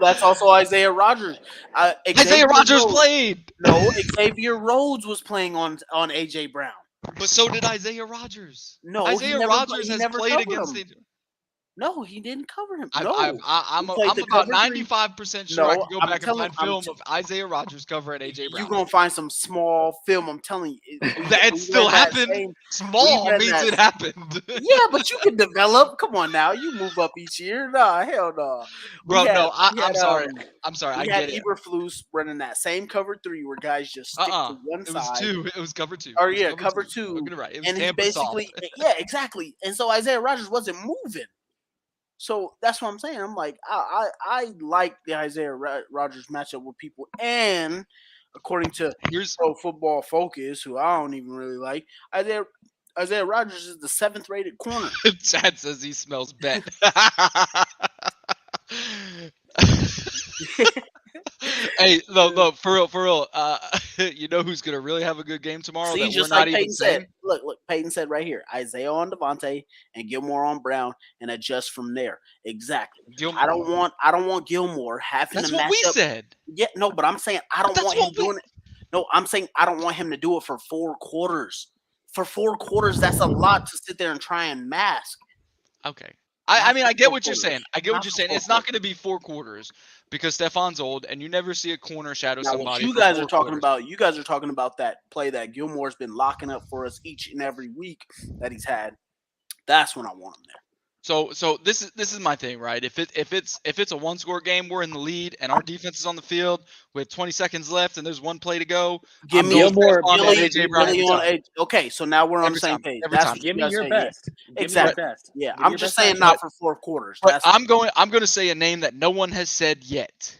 that's also Isaiah Rodgers. Isaiah Rodgers played. No, Xavier Rhodes was playing on AJ Brown. But so did Isaiah Rodgers. No, Isaiah Rodgers has played against the. No, he didn't cover him. I'm about 95% sure I can go back and find film of Isaiah Rodgers covering AJ Brown. You're going to find some small film, I'm telling you. That still happened. Small means it happened. Yeah, but you can develop. Come on now. You move up each year. Nah, hell no. Bro, I'm sorry. I'm sorry. I get it. Eberflus running that same cover 3 where guys just stick to one side. It was cover 2. Or yeah, cover 2. Right. It was and he Tampa basically, yeah, exactly. And so Isaiah Rodgers wasn't moving. So that's what I'm saying. I'm like, I like the Isaiah Rodgers matchup with people. And according to Pro Football Focus, who I don't even really like, Isaiah Rodgers is the 7th rated corner. Chad says he smells bet. Hey, no, for real. You know who's gonna really have a good game tomorrow? See, just like Peyton said. Look, Peyton said right here: Isaiah on Devontae and Gilmore on Brown, and adjust from there. Exactly. I don't want Gilmore having to match up. That's what we said. Yeah, no, but I'm saying I don't want him doing it. No, I'm saying I don't want him to do it for 4 quarters. For 4 quarters, that's a lot to sit there and try and mask. Okay. I mean, I get what you're saying. It's not going to be 4 quarters because Stephon's old, and you never see a corner shadow somebody. What you guys are talking about that play that Gilmore's been locking up for us each and every week that he's had. That's when I want him there. So this is my thing, right? If it's a 1-score game, we're in the lead, and our defense is on the field with 20 seconds left, and there's 1 play to go. Give me Gilmore on AJ Brown. Okay, so now we're on the same page. Give me your best. Exactly. Yeah, I'm just saying not for 4 quarters. But I'm going to say a name that no one has said yet,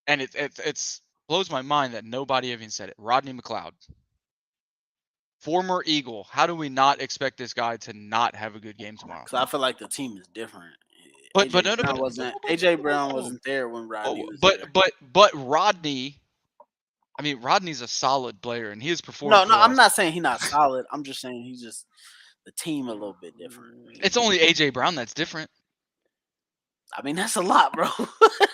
and it blows my mind that nobody even said it. Rodney McLeod. Former Eagle. How do we not expect this guy to not have a good game tomorrow? Because I feel like the team is different. AJ Brown wasn't there when Rodney was there. But Rodney, I mean, Rodney's a solid player, and he has performed. No, I'm not saying he's not solid. I'm just saying he's just the team a little bit different. It's only AJ Brown that's different. I mean, that's a lot, bro.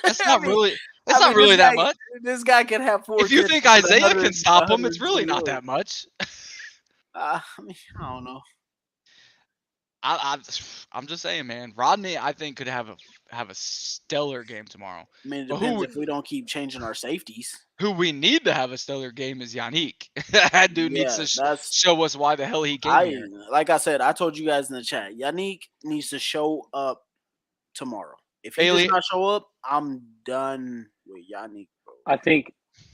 That's not really. That's not really that much. This guy can have 4. If you think Isaiah can stop him, it's really not that much. I mean, I don't know. I'm just saying, man. Rodney, I think, could have a stellar game tomorrow. I mean, it depends if we don't keep changing our safeties. Who we need to have a stellar game is Yannick. That dude needs to show us why the hell he came here. Like I said, I told you guys in the chat, Yannick needs to show up tomorrow. If he does not show up, I'm done with Yannick, bro.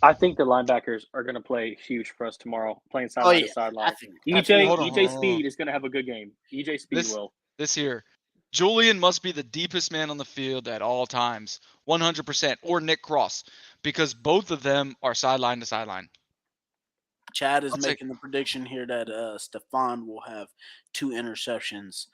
I think the linebackers are going to play huge for us tomorrow, playing sideline to sideline. EJ Speed is going to have a good game. EJ Speed will. This year, Julian must be the deepest man on the field at all times, 100%, or Nick Cross, because both of them are sideline to sideline. Chad is making the prediction here that Stephon will have 2 interceptions.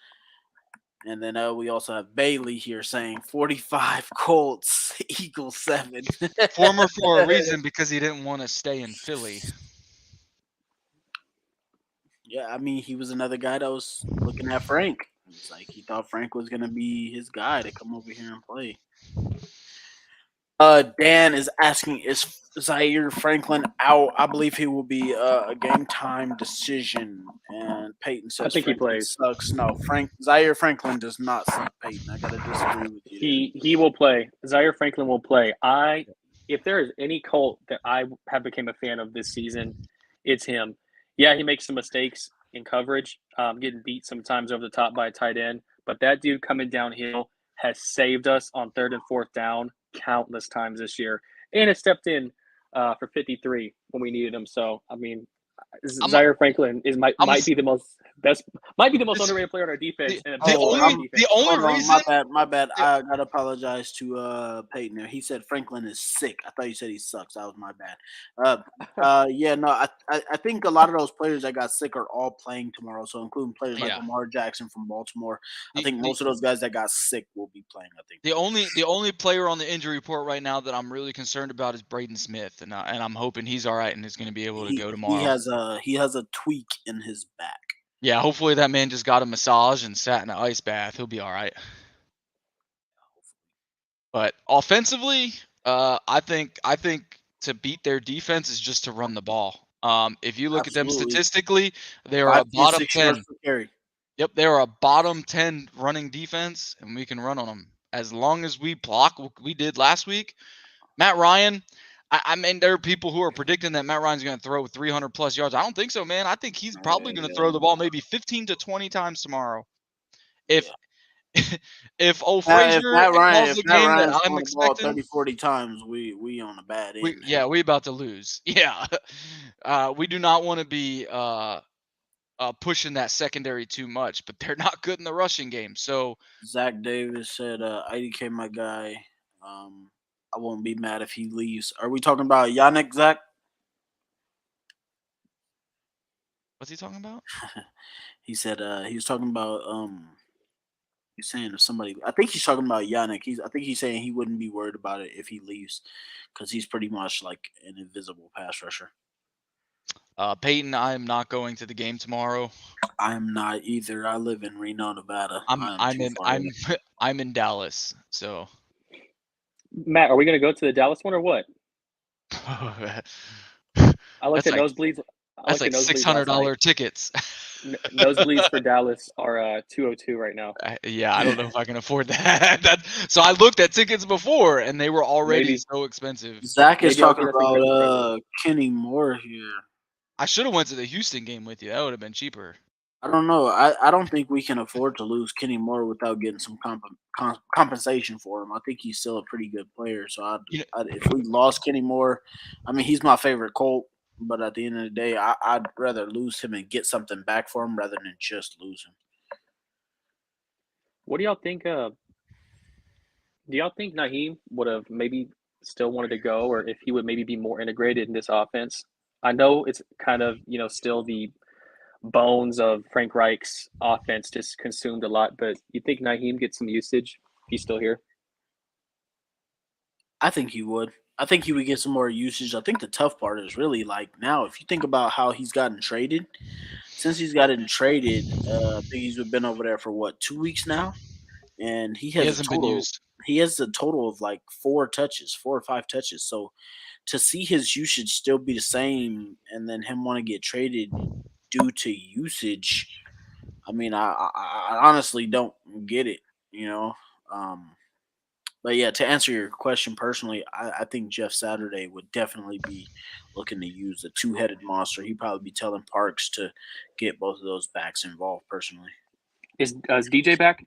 And then we also have Bailey here saying 45 Colts, Eagles 7. Former for a reason because he didn't want to stay in Philly. Yeah, I mean, he was another guy that was looking at Frank. It's like he thought Frank was going to be his guy to come over here and play. Dan is asking, is Zaire Franklin out? I believe he will be a game time decision. And Peyton says I think he Franklin plays. sucks. No, Zaire Franklin does not suck, Peyton. I gotta disagree with you. He will play. Zaire Franklin will play. If there is any Colt that I have become a fan of this season, it's him. Yeah, he makes some mistakes in coverage, getting beat sometimes over the top by a tight end. But that dude coming downhill has saved us on 3rd and 4th down countless times this year, and has stepped in for 53 when we needed him. So, I mean, Zaire Franklin might be the most underrated player on our defense. The only reason, my bad. I gotta apologize to Peyton there. He said Franklin is sick. I thought you said he sucks. That was my bad. I think a lot of those players that got sick are all playing tomorrow. So including players like Lamar Jackson from Baltimore. I think most of those guys that got sick will be playing. I think the only player on the injury report right now that I'm really concerned about is Braden Smith, and I'm hoping he's all right and is going to be able to go tomorrow. He has a tweak in his back. Yeah, hopefully that man just got a massage and sat in an ice bath. He'll be all right. But offensively, I think to beat their defense is just to run the ball. If you look at them statistically, they are a bottom 10. Yep, they are a bottom 10 running defense, and we can run on them as long as we block what we did last week. Matt Ryan. I mean, there are people who are predicting that Matt Ryan's going to throw 300-plus yards. I don't think so, man. I think he's probably going to throw the ball maybe 15 to 20 times tomorrow. If old Frazier calls the game that I'm expecting 30-40 times, we on a bad end. We about to lose. Yeah. We do not want to be pushing that secondary too much, but they're not good in the rushing game. So Zach Davis said, IDK, my guy. I won't be mad if he leaves. Are we talking about Yannick, Zach? What's he talking about? He said he was talking about he's saying if somebody, I think he's talking about Yannick. I think he's saying he wouldn't be worried about it if he leaves because he's pretty much like an invisible pass rusher. Peyton, I am not going to the game tomorrow. I'm not either. I live in Reno, Nevada. I'm in Dallas, so. Matt, are we going to go to the Dallas one or what? I looked at nosebleeds. That's like $600 tickets. Nosebleeds for Dallas are $202 right now. I don't know if I can afford that. So I looked at tickets before, and they were already so expensive. Zach is talking about Kenny Moore here. I should have went to the Houston game with you. That would have been cheaper. I don't know. I don't think we can afford to lose Kenny Moore without getting some compensation for him. I think he's still a pretty good player. So if we lost Kenny Moore, I mean, he's my favorite Colt. But at the end of the day, I'd rather lose him and get something back for him rather than just lose him. What do y'all think? Do y'all think Nyheim would have maybe still wanted to go, or if he would maybe be more integrated in this offense? I know it's kind of, still the bones of Frank Reich's offense just consumed a lot, but you think Nyheim gets some usage if he's still here? I think he would. I think he would get some more usage. I think the tough part is really like now, if you think about how he's gotten traded, since he's gotten traded, I think he's been over there for 2 weeks now, and he hasn't been used. He has a total of like 4 or 5 touches. So to see his usage still be the same, and then him want to get traded due to usage, I mean, I honestly don't get it, But yeah, to answer your question personally, I think Jeff Saturday would definitely be looking to use the 2-headed monster. He'd probably be telling Parks to get both of those backs involved personally. Is DJ back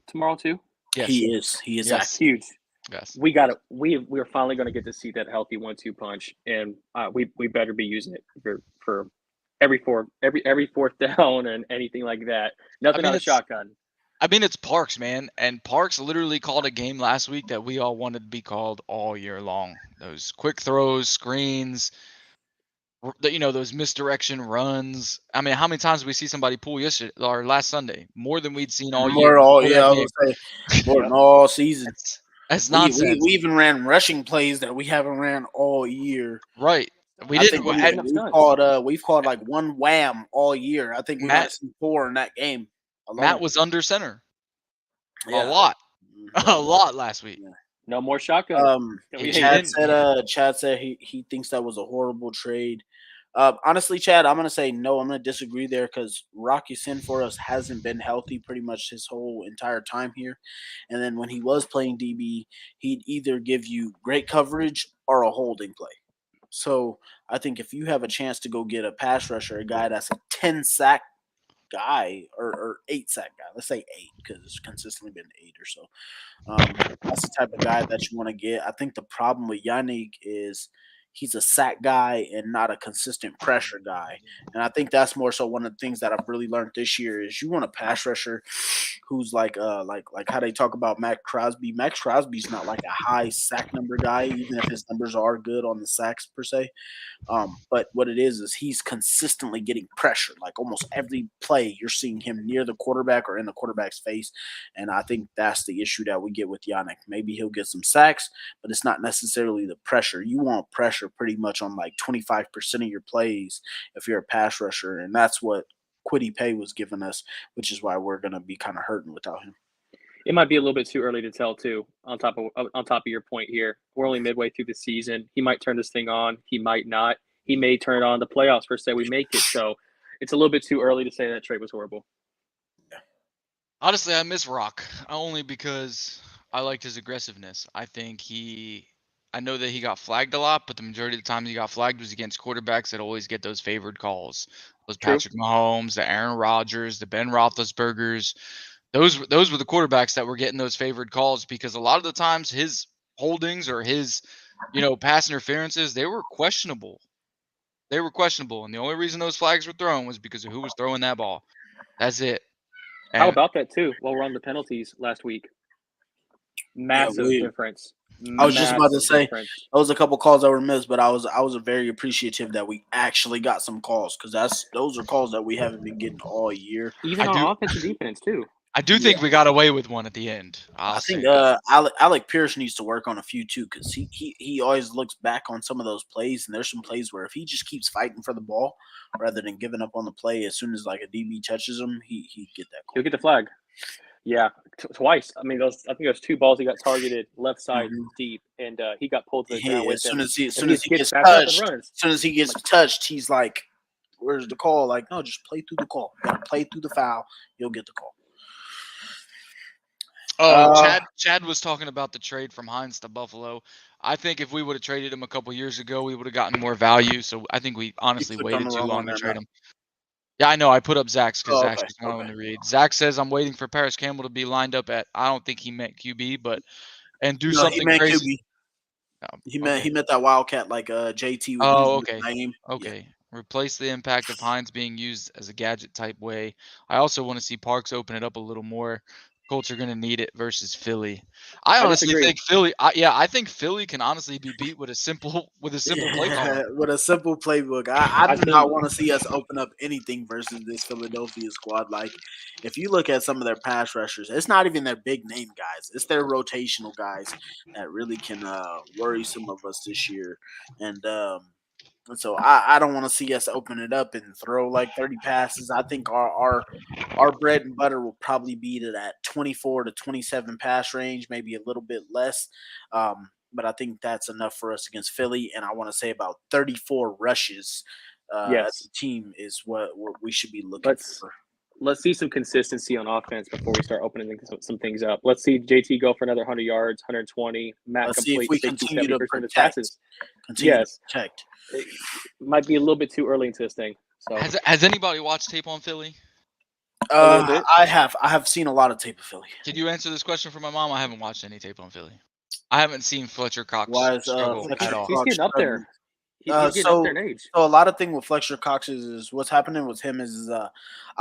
tomorrow too? Yes. He is. He is. That's huge. Yes. We got it. We're finally going to get to see that healthy 1-2 punch, and we better be using it for every fourth down and anything like that. Nothing on a shotgun. I mean, it's Parks, man. And Parks literally called a game last week that we all wanted to be called all year long. Those quick throws, screens, those misdirection runs. I mean, how many times did we see somebody pull yesterday or last Sunday? More than we'd seen all year. More than all season. That's nonsense. We even ran rushing plays that we haven't ran all year. Right. We've called like one wham all year. I think we had some 4 in that game. Matt was under center a lot last week. No more shotgun. Chad said he thinks that was a horrible trade. Honestly, Chad, I'm gonna say no. I'm gonna disagree there because Rocky Sin for us hasn't been healthy pretty much his whole entire time here. And then when he was playing DB, he'd either give you great coverage or a holding play. So I think if you have a chance to go get a pass rusher, a guy that's a 10 sack guy or 8 sack guy, let's say 8 because it's consistently been 8 or so. That's the type of guy that you want to get. I think the problem with Yannick is he's a sack guy and not a consistent pressure guy. And I think that's more so one of the things that I've really learned this year is you want a pass rusher who's like how they talk about Max Crosby. Max Crosby's not like a high sack number guy, even if his numbers are good on the sacks per se. But what it is he's consistently getting pressure. Like almost every play you're seeing him near the quarterback or in the quarterback's face. And I think that's the issue that we get with Yannick. Maybe he'll get some sacks, but it's not necessarily the pressure. You want pressure pretty much on like 25% of your plays if you're a pass rusher, and that's what Kwity Paye was giving us, which is why we're going to be kind of hurting without him. It might be a little bit too early to tell too. On top of your point here, we're only midway through the season. He might turn this thing on. He might not. He may turn it on the playoffs for say we make it. So it's a little bit too early to say that trade was horrible. Honestly, I miss Rock only because I liked his aggressiveness. I know that he got flagged a lot, but the majority of the time he got flagged was against quarterbacks that always get those favored calls. Those Patrick Mahomes, the Aaron Rodgers, the Ben Roethlisbergers. Those were the quarterbacks that were getting those favored calls because a lot of the times his holdings or his, pass interferences, they were questionable. And the only reason those flags were thrown was because of who was throwing that ball. That's it. How about that too? While we're on the penalties last week, massive difference. I was just about to say there was a couple calls that were missed, but I was very appreciative that we actually got some calls because those are calls that we haven't been getting all year. Even on offense and defense too. I do think we got away with one at the end. I think Alec Pierce needs to work on a few too because he always looks back on some of those plays, and there's some plays where if he just keeps fighting for the ball rather than giving up on the play, as soon as like a DB touches him, he get that call. He'll get the flag. Yeah, twice. I mean, I think those 2 balls he got targeted left side deep, and he got pulled to the ground. As soon as he gets touched, he's like, "Where's the call?" Like, no, just play through the call. You gotta play through the foul. You'll get the call. Chad was talking about the trade from Hines to Buffalo. I think if we would have traded him a couple years ago, we would have gotten more value. So I think we honestly waited too long to trade him. Yeah, I know. I put up Zach's because Zach's just going to read. Zach says I'm waiting for Paris Campbell to be lined up at. I don't think he meant QB, something he meant crazy. QB. He meant that Wildcat like JT. Okay. Replace the impact of Hines being used as a gadget type way. I also want to see Parks open it up a little more. Colts are going to need it versus Philly. I honestly think Philly. I think Philly can honestly be beat with a simple play call. With a simple playbook. I do not want to see us open up anything versus this Philadelphia squad. Like, if you look at some of their pass rushers, it's not even their big name guys. It's their rotational guys that really can worry some of us this year. And so I don't want to see us open it up and throw like 30 passes. I think our bread and butter will probably be to that 24 to 27 pass range, maybe a little bit less. But I think that's enough for us against Philly. And I want to say about 34 rushes as a team is what we should be looking for. Let's see some consistency on offense before we start opening some things up. Let's see JT go for another 100 yards, 120. Let's see if we continue to protect. To protect. It might be a little bit too early into this thing. So has anybody watched tape on Philly? I have seen a lot of tape of Philly. Can you answer this question for my mom? I haven't watched any tape on Philly. I haven't seen Fletcher Cox struggle at all. He's getting up there. He's getting up there in age. So a lot of thing with Fletcher Cox is what's happening with him is a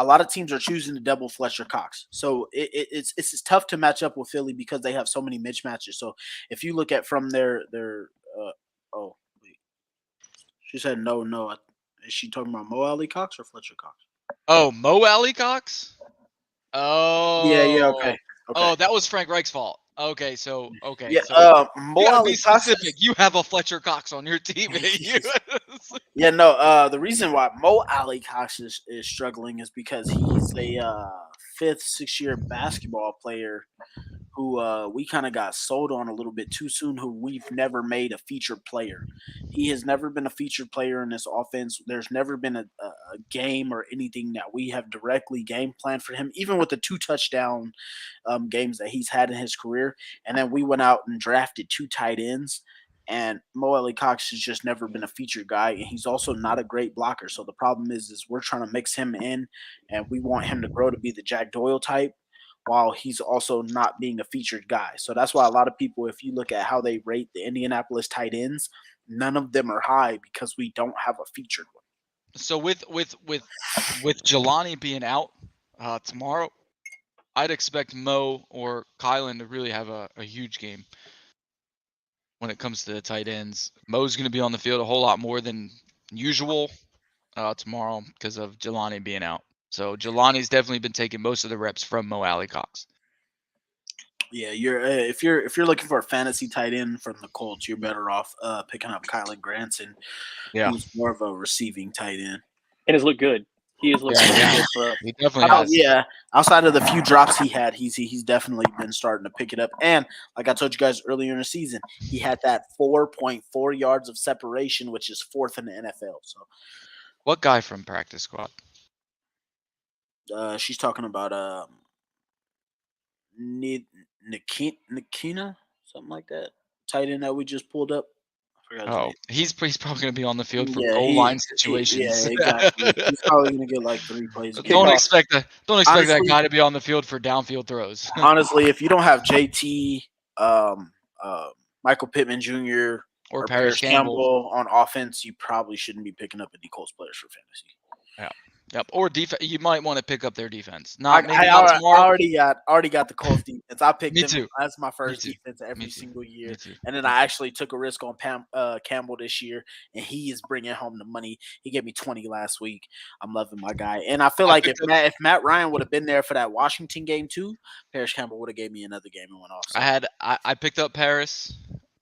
lot of teams are choosing to double Fletcher Cox. So it's tough to match up with Philly because they have so many mismatches. So if you look at from their she said no. Is she talking about Mo Alley Cox or Fletcher Cox? Oh, Mo Alley Cox? Oh. Yeah, okay. Oh, that was Frank Reich's fault. Okay, so Yeah, so Mo Alley Cox. You have a Fletcher Cox on your team. Yeah, no. The reason why Mo Alley Cox is struggling is because he's a 5th, 6th year basketball player who we kind of got sold on a little bit too soon, who we've never made a featured player. He has never been a featured player in this offense. There's never been a game or anything that we have directly game planned for him, even with the 2 touchdown games that he's had in his career. And then we went out and drafted 2 tight ends. And Mo Alie-Cox has just never been a featured guy, and he's also not a great blocker. So the problem is we're trying to mix him in, and we want him to grow to be the Jack Doyle type, while he's also not being a featured guy. So that's why a lot of people, if you look at how they rate the Indianapolis tight ends, none of them are high because we don't have a featured one. So with Jelani being out tomorrow, I'd expect Mo or Kylan to really have a huge game. When it comes to the tight ends, Mo's going to be on the field a whole lot more than usual tomorrow because of Jelani being out. So Jelani's definitely been taking most of the reps from Mo Alie-Cox. Yeah, you're if you're looking for a fantasy tight end from the Colts, you're better off picking up Kylan Granson, who's more of a receiving tight end. And has looked good. He is looking good for. He definitely has. Yeah, outside of the few drops he had, he's definitely been starting to pick it up. And like I told you guys earlier in the season, he had that 4.4 yards of separation, which is 4th in the NFL. So, what guy from practice squad? She's talking about Nikina, something like that. Tight end that we just pulled up. Oh, he's probably going to be on the field for goal line situations. Yeah, exactly. He's probably going to get like 3 plays. Don't expect that guy to be on the field for downfield throws. Honestly, if you don't have JT, Michael Pittman Jr. or Paris Campbell on offense, you probably shouldn't be picking up any Colts players for fantasy. Yeah. Yep. Or defense. You might want to pick up their defense. I already got the Colts defense. I picked them as my first defense every single year, and then I actually took a risk on Campbell this year, and he is bringing home the money. He gave me 20 last week. I'm loving my guy, and I feel like if Matt Ryan would have been there for that Washington game too, Paris Campbell would have gave me another game and went off. So. I picked up Paris.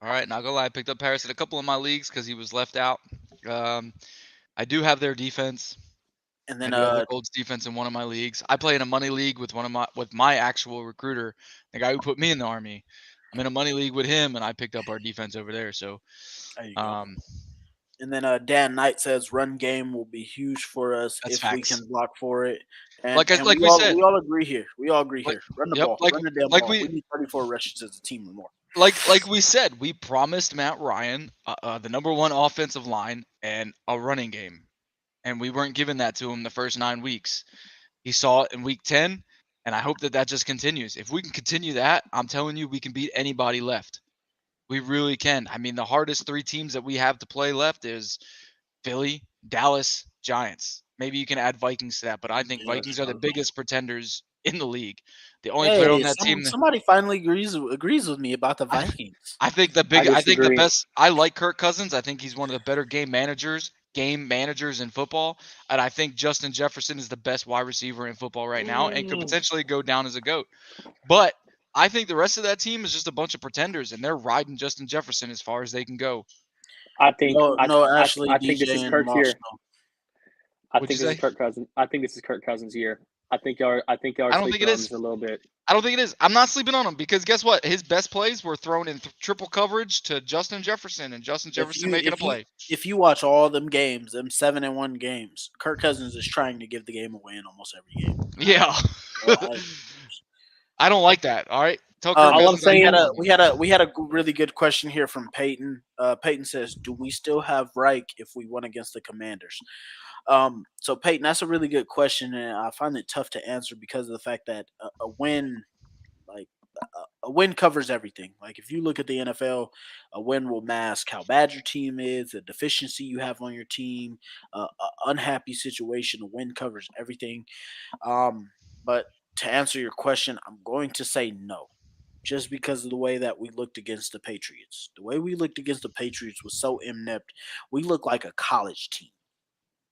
All right, not gonna lie, I picked up Paris in a couple of my leagues because he was left out. I do have their defense. And then the Colts defense in one of my leagues. I play in a money league with my actual recruiter, the guy who put me in the Army. I'm in a money league with him, and I picked up our defense over there. So, there you go. And then Dan Knight says run game will be huge for us if we can block for it. And, like we said, we all agree here. Run the ball. Run the damn ball. We need 34 rushes as a team or more. Like we said, we promised Matt Ryan the number 1 offensive line and a running game. And we weren't giving that to him the first 9 weeks. He saw it in week 10, and I hope that just continues. If we can continue that, I'm telling you, we can beat anybody left. We really can. I mean, the hardest 3 teams that we have to play left is Philly, Dallas, Giants. Maybe you can add Vikings to that, but I think Vikings are the biggest pretenders in the league. The only player on that team. Somebody finally agrees with me about the Vikings. I think the best. I like Kirk Cousins. I think he's one of the better game managers in football, and I think Justin Jefferson is the best wide receiver in football right now and could potentially go down as a GOAT. But I think the rest of that team is just a bunch of pretenders, and they're riding Justin Jefferson as far as they can go. I think Ashley, I think this is Kirk's year. I think this is Kirk Cousins' year. I think y'all I don't think it is a little bit. I don't think it is. I'm not sleeping on him because guess what? His best plays were thrown in triple coverage to Justin Jefferson, and Justin Jefferson making a play. If you watch all them games, them 7-1 games, Kirk Cousins is trying to give the game away in almost every game. Yeah. I don't like that. All right. All I'm saying, we had a really good question here from Peyton. Peyton says, "Do we still have Reich if we won against the Commanders?" So Peyton, that's a really good question, and I find it tough to answer because of the fact that a win covers everything. Like if you look at the NFL, a win will mask how bad your team is, the deficiency you have on your team, an unhappy situation. A win covers everything. But to answer your question, I'm going to say no. Just because of the way that we looked against the Patriots. The way we looked against the Patriots was so inept. We looked like a college team.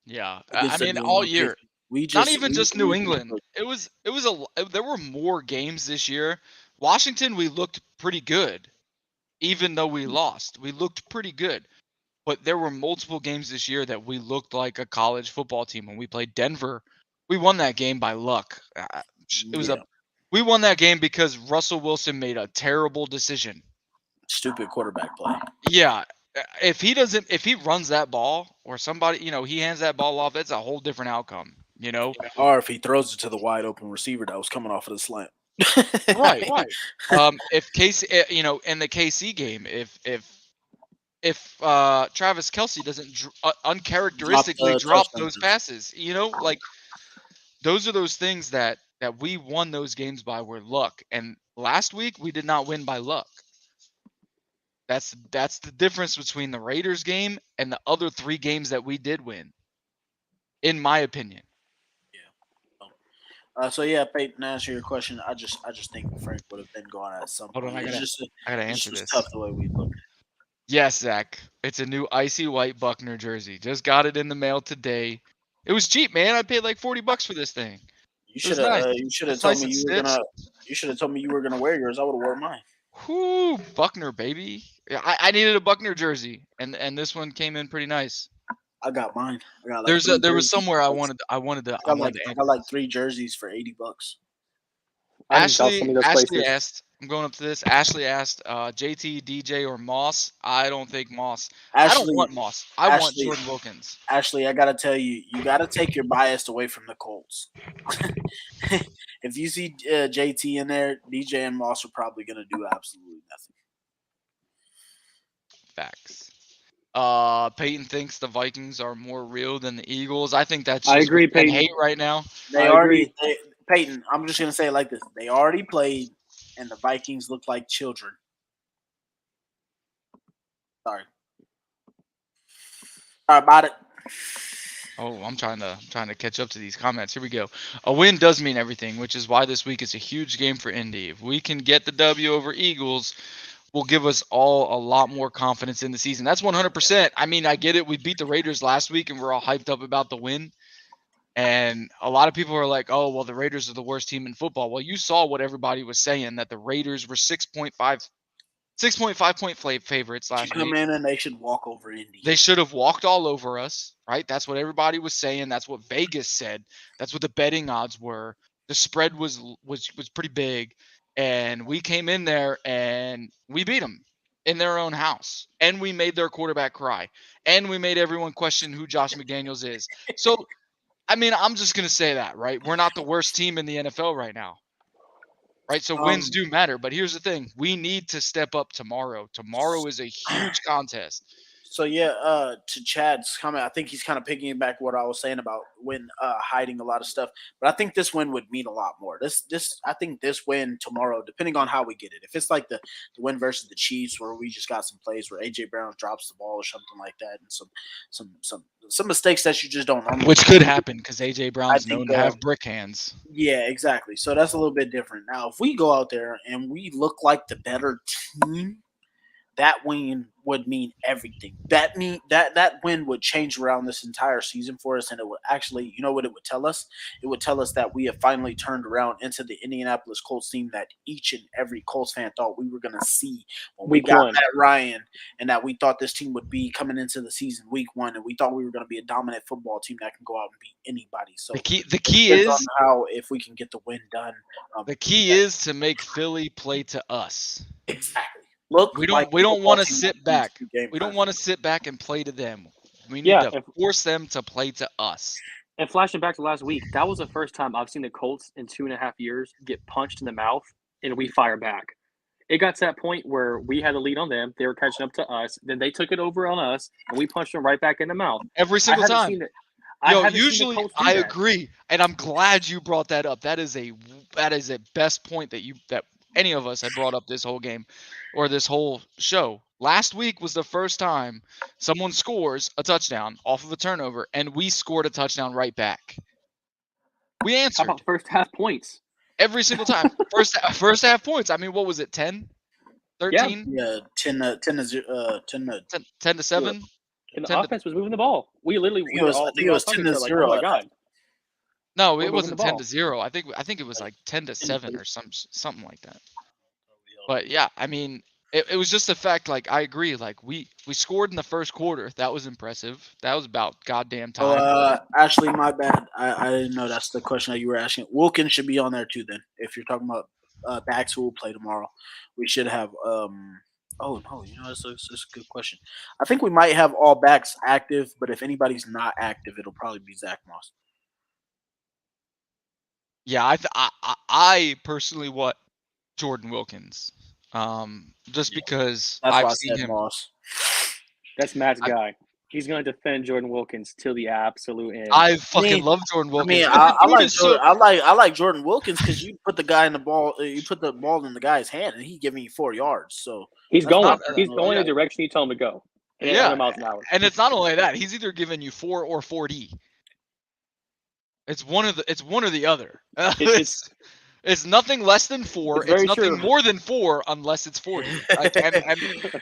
Yeah, I mean, all year. Not even just New England. There were more games this year. Washington, we looked pretty good, even though we lost. We looked pretty good, but there were multiple games this year that we looked like a college football team. When we played Denver, we won that game by luck. It was We won that game because Russell Wilson made a terrible decision. Stupid quarterback play. Yeah. If he runs that ball or somebody, he hands that ball off, that's a whole different outcome, Or if he throws it to the wide open receiver that was coming off of the slant. Right. If KC, in the KC game, if Travis Kelce doesn't uncharacteristically drop those passes, those are those things that we won those games by were luck. And last week we did not win by luck. That's the difference between the Raiders game and the other 3 games that we did win, in my opinion. So yeah, Peyton, to answer your question, I just think Frank would have been going at some point. Hold on, I gotta answer this. It's tough the way we look. Yes, Zach. It's a new icy white Buckner jersey. Just got it in the mail today. It was cheap, man. I paid like $40 for this thing. You should have told me you should have told me you were gonna wear yours. I would have worn mine. Whoo, Buckner, baby. I needed a Buckner jersey, and this one came in pretty nice. I got mine. I got there was somewhere I wanted to. I got like 3 jerseys for $80. Ashley asked. I'm going up to this. Ashley asked, JT, DJ, or Moss. I don't think Moss. I don't want Moss. I want Jordan Wilkins. Ashley, I gotta tell you, you gotta take your bias away from the Colts. If you see JT in there, DJ and Moss are probably gonna do absolutely nothing. Facts. Peyton thinks the Vikings are more real than the Eagles. I think that's I agree, Peyton. hate right now. Peyton, I'm just gonna say it like this: they already played, and the Vikings look like children. Sorry about it. Oh, I'm trying to catch up to these comments. Here we go. A win does mean everything, which is why this week is a huge game for Indy. If we can get the W over Eagles, will give us all a lot more confidence in the season. That's 100%. I mean, I get it. We beat the Raiders last week, and we're all hyped up about the win. And a lot of people are like, oh, well, the Raiders are the worst team in football. Well, you saw what everybody was saying, that the Raiders were 6.5 point favorites last week. Come in and they should walk over Indy. They should have walked all over us, right? That's what everybody was saying. That's what Vegas said. That's what the betting odds were. The spread was pretty big. And we came in there and we beat them in their own house. And we made their quarterback cry. And we made everyone question who Josh McDaniels is. So, I mean, I'm just going to say that, right? We're not the worst team in the NFL right now. Right? So wins do matter. But here's the thing. We need to step up tomorrow. Tomorrow is a huge contest. So, yeah, to Chad's comment, I think he's kind of picking back what I was saying about win hiding a lot of stuff. But I think this win would mean a lot more. I think this win tomorrow, depending on how we get it, if it's like the win versus the Chiefs where we just got some plays where A.J. Brown drops the ball or something like that and some mistakes that you just don't normally Which could happen because A.J. Brown's known to have brick hands. Yeah, exactly. So that's a little bit different. Now, if we go out there and we look like the better team, that win would mean everything. That win would change around this entire season for us, and it would actually, you know what it would tell us? It would tell us that we have finally turned around into the Indianapolis Colts team that each and every Colts fan thought we were going to see when we got Matt Ryan, and that we thought this team would be coming into the season week 1, and we thought we were going to be a dominant football team that can go out and beat anybody. So the key is on how if we can get the win done. The key is to make Philly play to us. Exactly. We don't want to sit back. We don't want to sit back and play to them. We need to force them to play to us. And flashing back to last week, that was the first time I've seen the Colts in 2.5 years get punched in the mouth, and we fire back. It got to that point where we had a lead on them. They were catching up to us. Then they took it over on us, and we punched them right back in the mouth. Every single time. Usually I agree, and I'm glad you brought that up. That is a best point that any of us had brought up this whole game or this whole show. Last week was the first time someone scores a touchdown off of a turnover, and we scored a touchdown right back. We answered. How about first half points? Every single time. First half points. I mean, what was it, 10? 13? Yeah, 10 to 7? And the offense was moving the ball. We literally it was 10 to 0. Oh my God. No, it wasn't 10 to 0. I think it was like 10 to 7 or something like that. But yeah, I mean, it was just the fact, like, I agree. Like, we scored in the first quarter. That was impressive. That was about goddamn time. Actually, my bad. I didn't know that's the question that you were asking. Wilkins should be on there too. Then, if you're talking about backs who will play tomorrow, we should have. Oh no, that's a good question. I think we might have all backs active, but if anybody's not active, it'll probably be Zach Moss. Yeah, I personally want Jordan Wilkins. Just because I've seen him. Moss. That's Matt's guy. He's going to defend Jordan Wilkins till the absolute end. I fucking love Jordan Wilkins. I like Jordan Wilkins because you put the guy in the ball. You put the ball in the guy's hand, and he giving you 4 yards. So he's going. He's going the direction you told him to go. Yeah, 100 miles an hour. And it's not only that; he's either giving you 4 or 4D. It's one or the other. It's nothing less than 4. It's nothing more than 4 unless it's 40.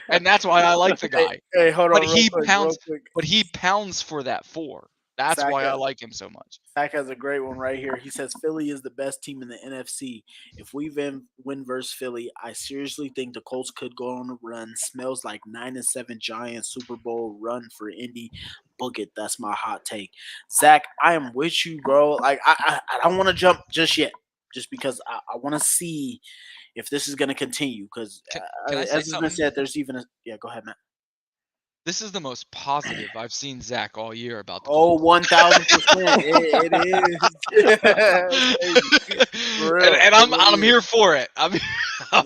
And that's why I like the guy. Hey, hold on. But he pounds for that 4. That's why I like him so much. Zach has a great one right here. He says Philly is the best team in the NFC. If we win versus Philly, I seriously think the Colts could go on a run. Smells like 9-7 Giants Super Bowl run for Indy. Book it. That's my hot take. Zach, I am with you, bro. Like I don't want to jump just yet. Just because I want to see if this is going to continue. Because as I said, there's even go ahead, Matt. This is the most positive I've seen Zach all year about the 1000%. It is. and I'm here for it. I'm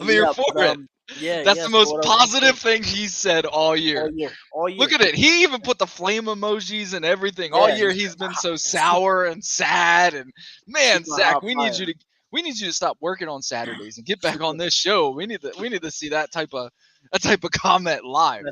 here for it. That's the most positive thing he's said all year. All year. Look at it. He even put the flame emojis and everything. All year he's been so sour and sad. And man, Zach, we need you to stop working on Saturdays and get back on this show. We need to see that type of comment live.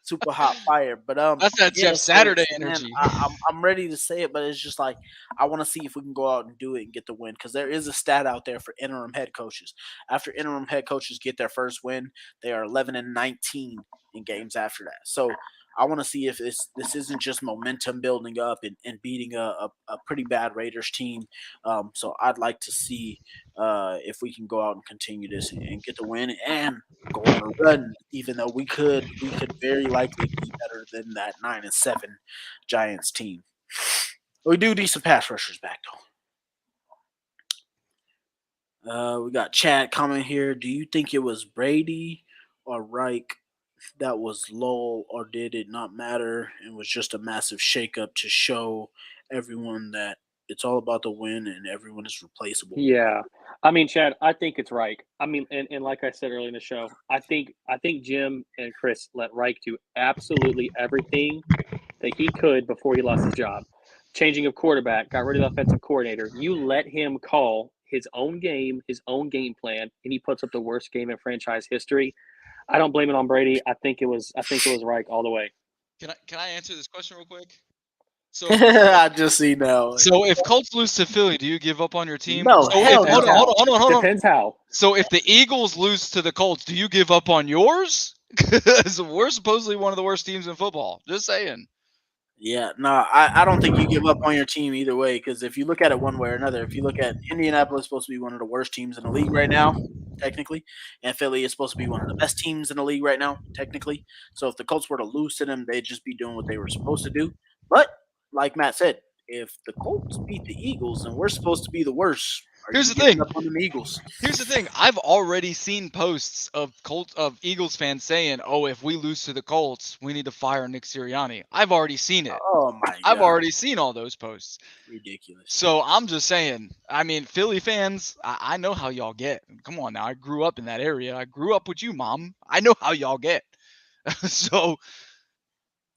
Super hot fire. But that's that Jeff Saturday energy. I'm ready to say it, but it's just like I want to see if we can go out and do it and get the win, because there is a stat out there for interim head coaches. After interim head coaches get their first win, they are 11-19 in games after that. So I want to see if this isn't just momentum building up and beating a pretty bad Raiders team. So I'd like to see if we can go out and continue this and get the win and go on a run, even though we could very likely be better than that 9-7 Giants team. We do need some pass rushers back, though. We got Chad comment here. Do you think it was Brady or Reich that was low, or did it not matter and was just a massive shakeup to show everyone that it's all about the win and everyone is replaceable? Yeah. I mean, Chad, I think it's Reich. I mean, and like I said earlier in the show, I think Jim and Chris let Reich do absolutely everything that he could before he lost his job. Changing of quarterback, got rid of the offensive coordinator. You let him call his own game, his own game plan, and he puts up the worst game in franchise history. I don't blame it on Brady. I think it was Reich all the way. Can I answer this question real quick? So I just see now. So if Colts lose to Philly, do you give up on your team? No, hold on. Depends how. So if the Eagles lose to the Colts, do you give up on yours? Because we're supposedly one of the worst teams in football. Just saying. Yeah, no, I don't think you give up on your team either way, because if you look at it one way or another, if you look at Indianapolis, supposed to be one of the worst teams in the league right now, technically, and Philly is supposed to be one of the best teams in the league right now, technically. So if the Colts were to lose to them, they'd just be doing what they were supposed to do. But like Matt said, if the Colts beat the Eagles and we're supposed to be the worst, here's the thing. Up on the Eagles? Here's the thing. I've already seen posts of Eagles fans saying, "Oh, if we lose to the Colts, we need to fire Nick Sirianni." I've already seen it. Oh my God. I've already seen all those posts. Ridiculous. So I'm just saying. I mean, Philly fans, I know how y'all get. Come on now. I grew up in that area. I grew up with you, Mom. I know how y'all get. So.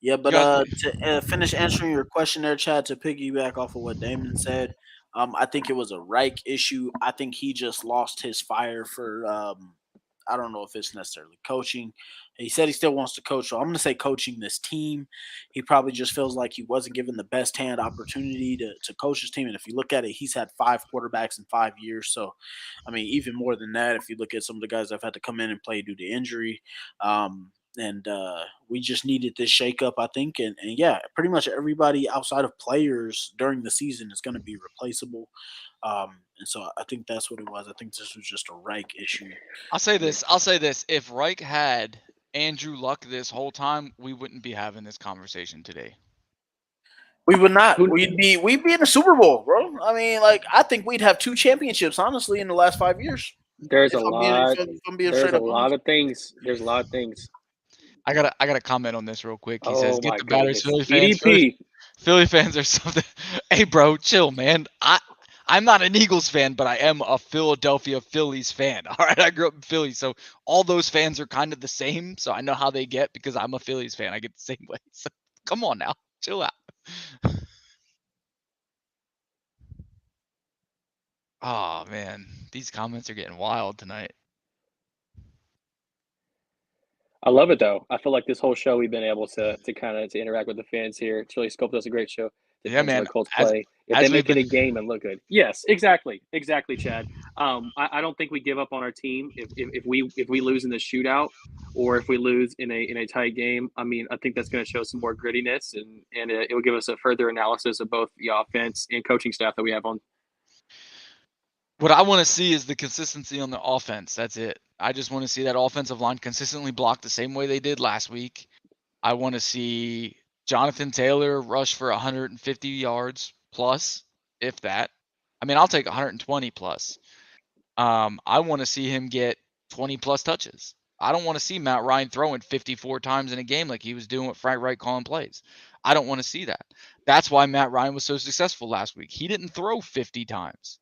Yeah, but to finish answering your question there, Chad, to piggyback off of what Damon said, I think it was a Reich issue. I think he just lost his fire for I don't know if it's necessarily coaching. He said he still wants to coach, so I'm going to say coaching this team. He probably just feels like he wasn't given the best hand opportunity to coach his team. And if you look at it, he's had 5 quarterbacks in 5 years. So, I mean, even more than that, if you look at some of the guys that have had to come in and play due to injury, and we just needed this shakeup, I think. And yeah, pretty much everybody outside of players during the season is going to be replaceable. And so I think that's what it was. I think this was just a Reich issue. I'll say this. If Reich had Andrew Luck this whole time, we wouldn't be having this conversation today. We would not. We'd be in the Super Bowl, bro. I mean, like, I think we'd have 2 championships, honestly, in the last 5 years. There's a lot of things. There's a lot of things. I gotta comment on this real quick. He Oh says, "Get my the batteries, goodness. Philly fans. EDP. Philly fans are something." Hey, bro, chill, man. I'm not an Eagles fan, but I am a Philadelphia Phillies fan. All right, I grew up in Philly, so all those fans are kind of the same. So I know how they get because I'm a Phillies fan. I get the same way. So come on now, chill out. Oh man, these comments are getting wild tonight. I love it though. I feel like this whole show we've been able to kind of interact with the fans here. Chili Scope does a great show. Yeah, man. The Colts play. If they make it a game and look good. Yes, exactly, Chad. I don't think we give up on our team if we lose in the shootout or if we lose in a tight game. I mean, I think that's going to show some more grittiness and it will give us a further analysis of both the offense and coaching staff that we have on. What I want to see is the consistency on the offense. That's it. I just want to see that offensive line consistently block the same way they did last week. I want to see Jonathan Taylor rush for 150 yards plus, if that. I mean, I'll take 120 plus. I want to see him get 20 plus touches. I don't want to see Matt Ryan throwing 54 times in a game like he was doing with Frank Reich calling plays. I don't want to see that. That's why Matt Ryan was so successful last week. He didn't throw 50 times.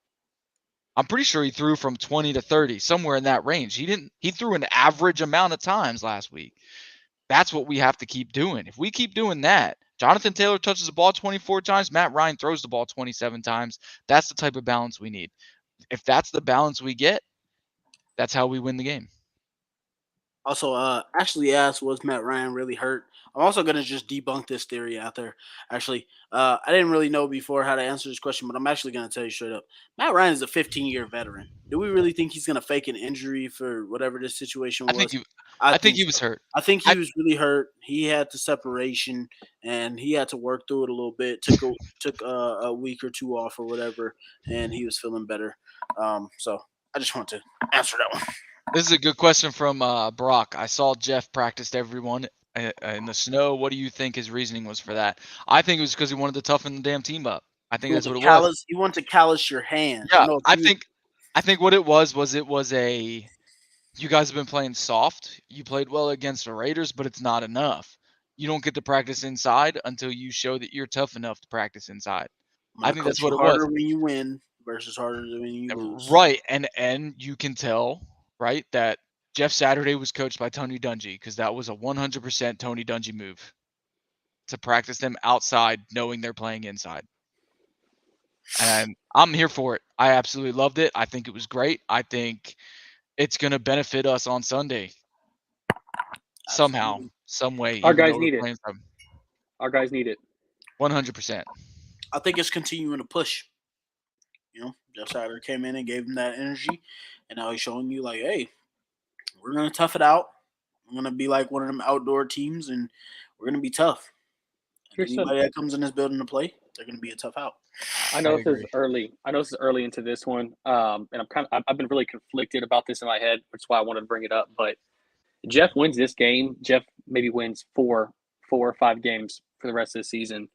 I'm pretty sure he threw from 20 to 30, somewhere in that range. He threw an average amount of times last week. That's what we have to keep doing. If we keep doing that, Jonathan Taylor touches the ball 24 times, Matt Ryan throws the ball 27 times. That's the type of balance we need. If that's the balance we get, that's how we win the game. Also, Ashley asked, was Matt Ryan really hurt? I'm also going to just debunk this theory out there. Actually, I didn't really know before how to answer this question, but I'm actually going to tell you straight up. Matt Ryan is a 15-year veteran. Do we really think he's going to fake an injury for whatever this situation was? I think he was hurt. I think he was really hurt. He had the separation, and he had to work through it a little bit. Took a week or two off or whatever, and he was feeling better. So I just want to answer that one. This is a good question from Brock. I saw Jeff practiced everyone in the snow. What do you think his reasoning was for that? I think it was because he wanted to toughen the damn team up. I think that's what it was. You want to callous your hands. Yeah, I think what it was you guys have been playing soft. You played well against the Raiders, but it's not enough. You don't get to practice inside until you show that you're tough enough to practice inside. I think that's what it was. Harder when you win versus harder when you lose. Right, and you can tell, right, that Jeff Saturday was coached by Tony Dungy because that was a 100% Tony Dungy move to practice them outside knowing they're playing inside. And I'm here for it. I absolutely loved it. I think it was great. I think it's going to benefit us on Sunday somehow, some way. Our guys need it. Our guys need it. 100%. I think it's continuing to push. You know, Jeff Saturday came in and gave him that energy, and now he's showing you like, hey, we're going to tough it out. We're going to be like one of them outdoor teams, and we're going to be tough. Anybody that comes in this building to play, they're going to be a tough out. I know this is early. I know this is early into this one, and I've been really conflicted about this in my head, which is why I wanted to bring it up. But Jeff wins this game. Jeff maybe wins four or five games for the rest of the season.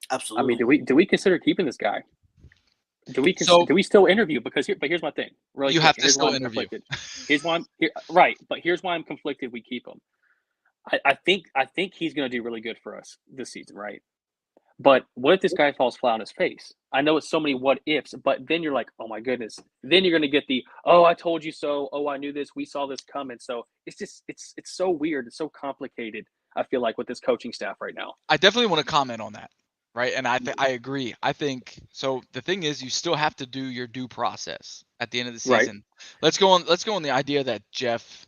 Absolutely. I mean, do we consider keeping this guy? Do we still interview? Because here's my thing. Really, you have to still interview. Here's why right, but here's why I'm conflicted. We keep him. I think he's going to do really good for us this season, right? But what if this guy falls flat on his face? I know it's so many what ifs, but then you're like, oh my goodness. Then you're going to get the, oh, I told you so. Oh, I knew this. We saw this coming. So it's just, it's so weird. It's so complicated. I feel like with this coaching staff right now. I definitely want to comment on that. Right. And I agree. I think so. The thing is, you still have to do your due process at the end of the season. Right. Let's go on the idea that Jeff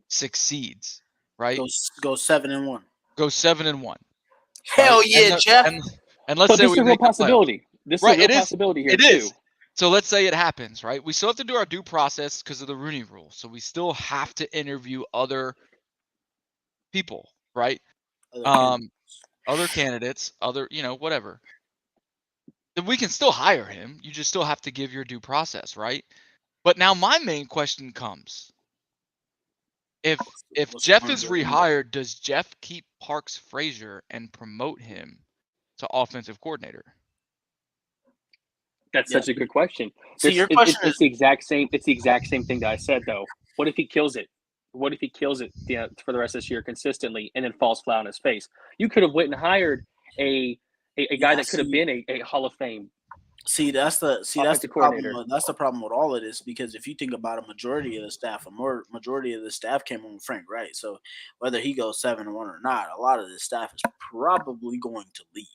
succeeds. Right. Go 7-1. Go 7-1. Hell yeah, Jeff. And let's say this is a real possibility. This is a real possibility here. It is. So let's say it happens, right? We still have to do our due process because of the Rooney Rule. So we still have to interview other people, right? Other candidates, whatever. then we can still hire him. You just still have to give your due process, right? But now my main question comes. If Jeff is rehired, does Jeff keep Parks Frazier and promote him to offensive coordinator? That's such a good question. See, your question it's the exact same. It's the exact same thing that I said though. What if he kills it? What if he kills it for the rest of this year consistently and then falls flat on his face? You could have went and hired a guy that could have been a Hall of Fame. That's the problem. That's the problem with all of this, because if you think about a majority of the staff came on Frank Wright. So whether he goes 7-1 or not, a lot of the staff is probably going to leave.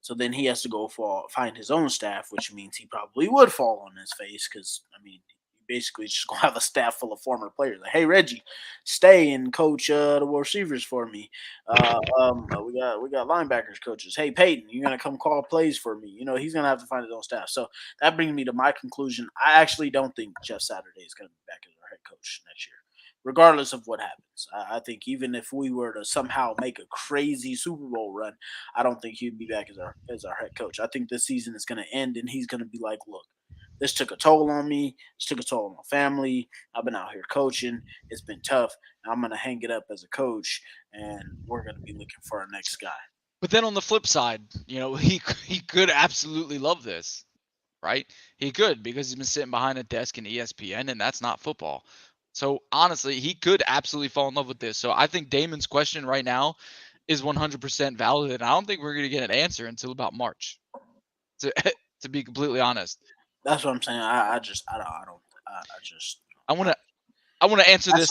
So then he has to go find his own staff, which means he probably would fall on his face because, I mean, basically just going to have a staff full of former players. Like, hey, Reggie, stay and coach the receivers for me. We got linebackers coaches. Hey, Peyton, you're going to come call plays for me. You know, he's going to have to find his own staff. So that brings me to my conclusion. I actually don't think Jeff Saturday is going to be back as our head coach next year, regardless of what happens. I think even if we were to somehow make a crazy Super Bowl run, I don't think he'd be back as our head coach. I think this season is going to end, and he's going to be like, look, this took a toll on me. This took a toll on my family. I've been out here coaching. It's been tough. I'm going to hang it up as a coach, and we're going to be looking for our next guy. But then on the flip side, you know, he could absolutely love this, right? He could, because he's been sitting behind a desk in ESPN, and that's not football. So honestly, he could absolutely fall in love with this. So I think Damon's question right now is 100% valid, and I don't think we're going to get an answer until about March. To be completely honest. That's what I'm saying. I want to answer this.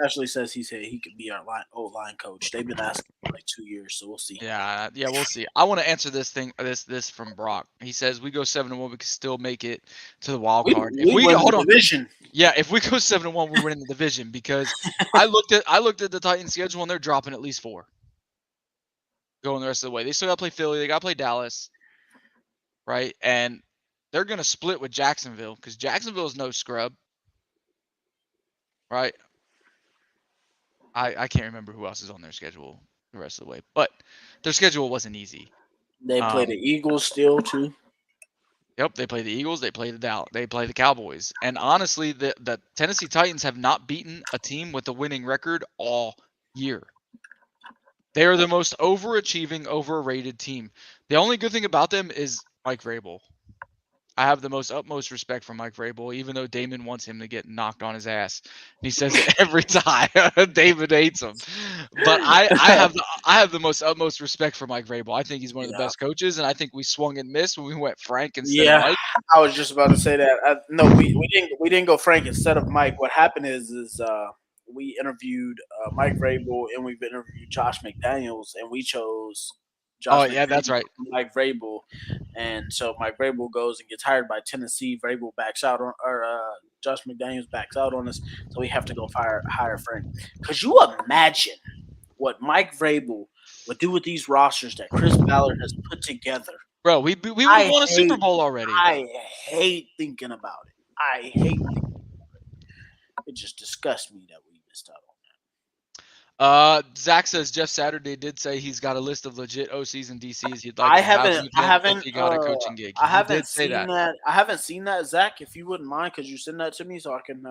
Ashley says he said he could be our line coach. They've been asking for like 2 years, so we'll see. Yeah, we'll see. I want to answer this from Brock. He says we go 7-1, we can still make it to the wild card. If we hold on, division. Yeah, if we go 7-1, we win in the division, because I looked at the Titans schedule and they're dropping at least 4. Going the rest of the way. They still got to play Philly. They got to play Dallas, right? And they're going to split with Jacksonville, because Jacksonville is no scrub, right? I can't remember who else is on their schedule the rest of the way, but their schedule wasn't easy. They play the Eagles still too. Yep, they play the Eagles. They play the Cowboys, and honestly, the Tennessee Titans have not beaten a team with a winning record all year. They are the most overachieving, overrated team. The only good thing about them is Mike Vrabel. I have the utmost respect for Mike Vrabel, even though Damon wants him to get knocked on his ass. And he says it every time. David hates him, but I have the utmost respect for Mike Vrabel. I think he's one of the best coaches, and I think we swung and missed when we went Frank instead of Mike. I was just about to say that. No, we didn't go Frank instead of Mike. What happened is we interviewed Mike Vrabel and we've interviewed Josh McDaniels, and we chose Josh McDaniels, that's right, Mike Vrabel. And so Mike Vrabel goes and gets hired by Tennessee. Vrabel backs out on, Josh McDaniels backs out on us, so we have to go hire Frank. Because you imagine what Mike Vrabel would do with these rosters that Chris Ballard has put together. Bro, we won a Super Bowl already. I hate thinking about it. It just disgusts me that we missed out on that. Zach says Jeff Saturday did say he's got a list of legit OCs and DCs he'd like. I haven't. He got a coaching gig. I haven't seen that. I haven't seen that, Zach. If you wouldn't mind, could you send that to me so I can?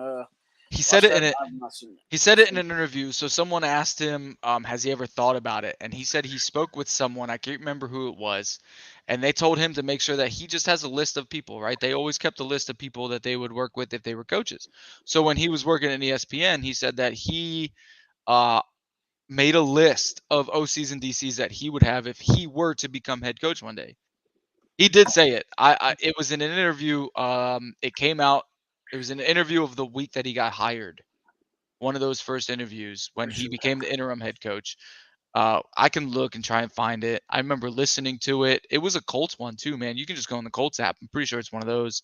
He said it in it. He said it in an interview. So someone asked him, has he ever thought about it? And he said he spoke with someone. I can't remember who it was. And they told him to make sure that he just has a list of people, right? They always kept a list of people that they would work with if they were coaches. So when he was working at ESPN, he said that he made a list of OCs and DCs that he would have if he were to become head coach one day. He did say it. It was in an interview. It came out. It was an interview of the week that he got hired. One of those first interviews when he became the interim head coach. I can look and try and find it. I remember listening to it. It was a Colts one too, man. You can just go on the Colts app. I'm pretty sure it's one of those.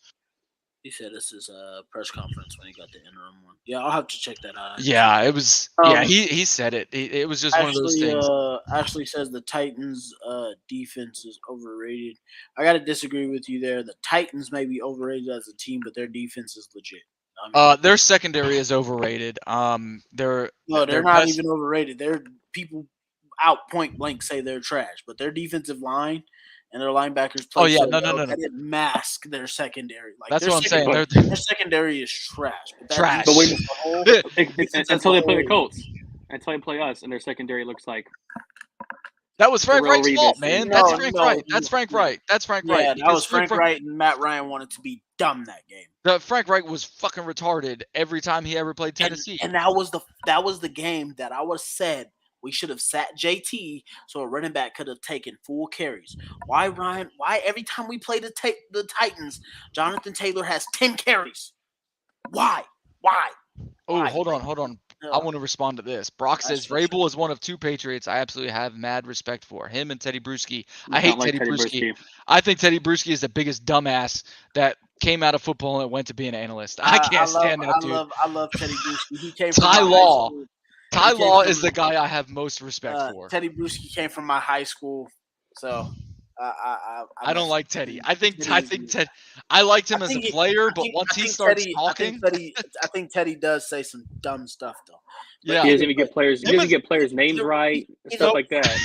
He said this is a press conference when he got the interim one. Yeah, I'll have to check that out. Yeah, it was. He said it. It was just one of those things. Ashley says the Titans' defense is overrated. I got to disagree with you there. The Titans may be overrated as a team, but their defense is legit. Their secondary is overrated. They're not even overrated. They're people out point blank say they're trash, but their defensive line and their linebackers play. Oh, yeah, so no. that it mask their secondary. Like That's their what I'm saying. Their secondary is trash. But Trash. But defense as until a they play the whole- Colts, until they play us, and their secondary looks like That was Frank Darrelle Wright's Revis fault, and- man. No, That's Frank no, Wright. no, That's Frank no. Wright. That's Frank Yeah, Wright. that Because was Frank Wright, and Matt Ryan wanted to be dumb that game. Frank Wright was fucking retarded every time he ever played Tennessee. And that was the game that I was said we should have sat JT so a running back could have taken full carries. Why Ryan? Why every time we play the Titans, Jonathan Taylor has 10 carries? Why? Oh, hold on. I want to respond to this. Brock says Vrabel is one of 2 Patriots I absolutely have mad respect for. Him and Teddy Bruschi. I hate Teddy Bruschi. I think Teddy Bruschi is the biggest dumbass that came out of football and went to be an analyst. I can't stand that dude. I love Teddy Bruschi. He came Ty from Law. Ty Law is the guy I have most respect for. Teddy Bruschi came from my high school, so I don't like Teddy. I think Ted. I liked him as a player, but once he starts talking, I think Teddy does say some dumb stuff though. Yeah, he doesn't even get players. He doesn't get players' names right, stuff like that.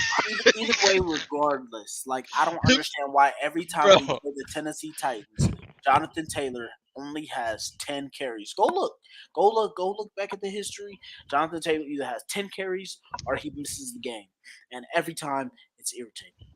Either way, regardless, like I don't understand why every time we play the Tennessee Titans, Jonathan Taylor only has 10 carries. Go look back at the history. Jonathan Taylor either has 10 carries or he misses the game, and every time it's irritating.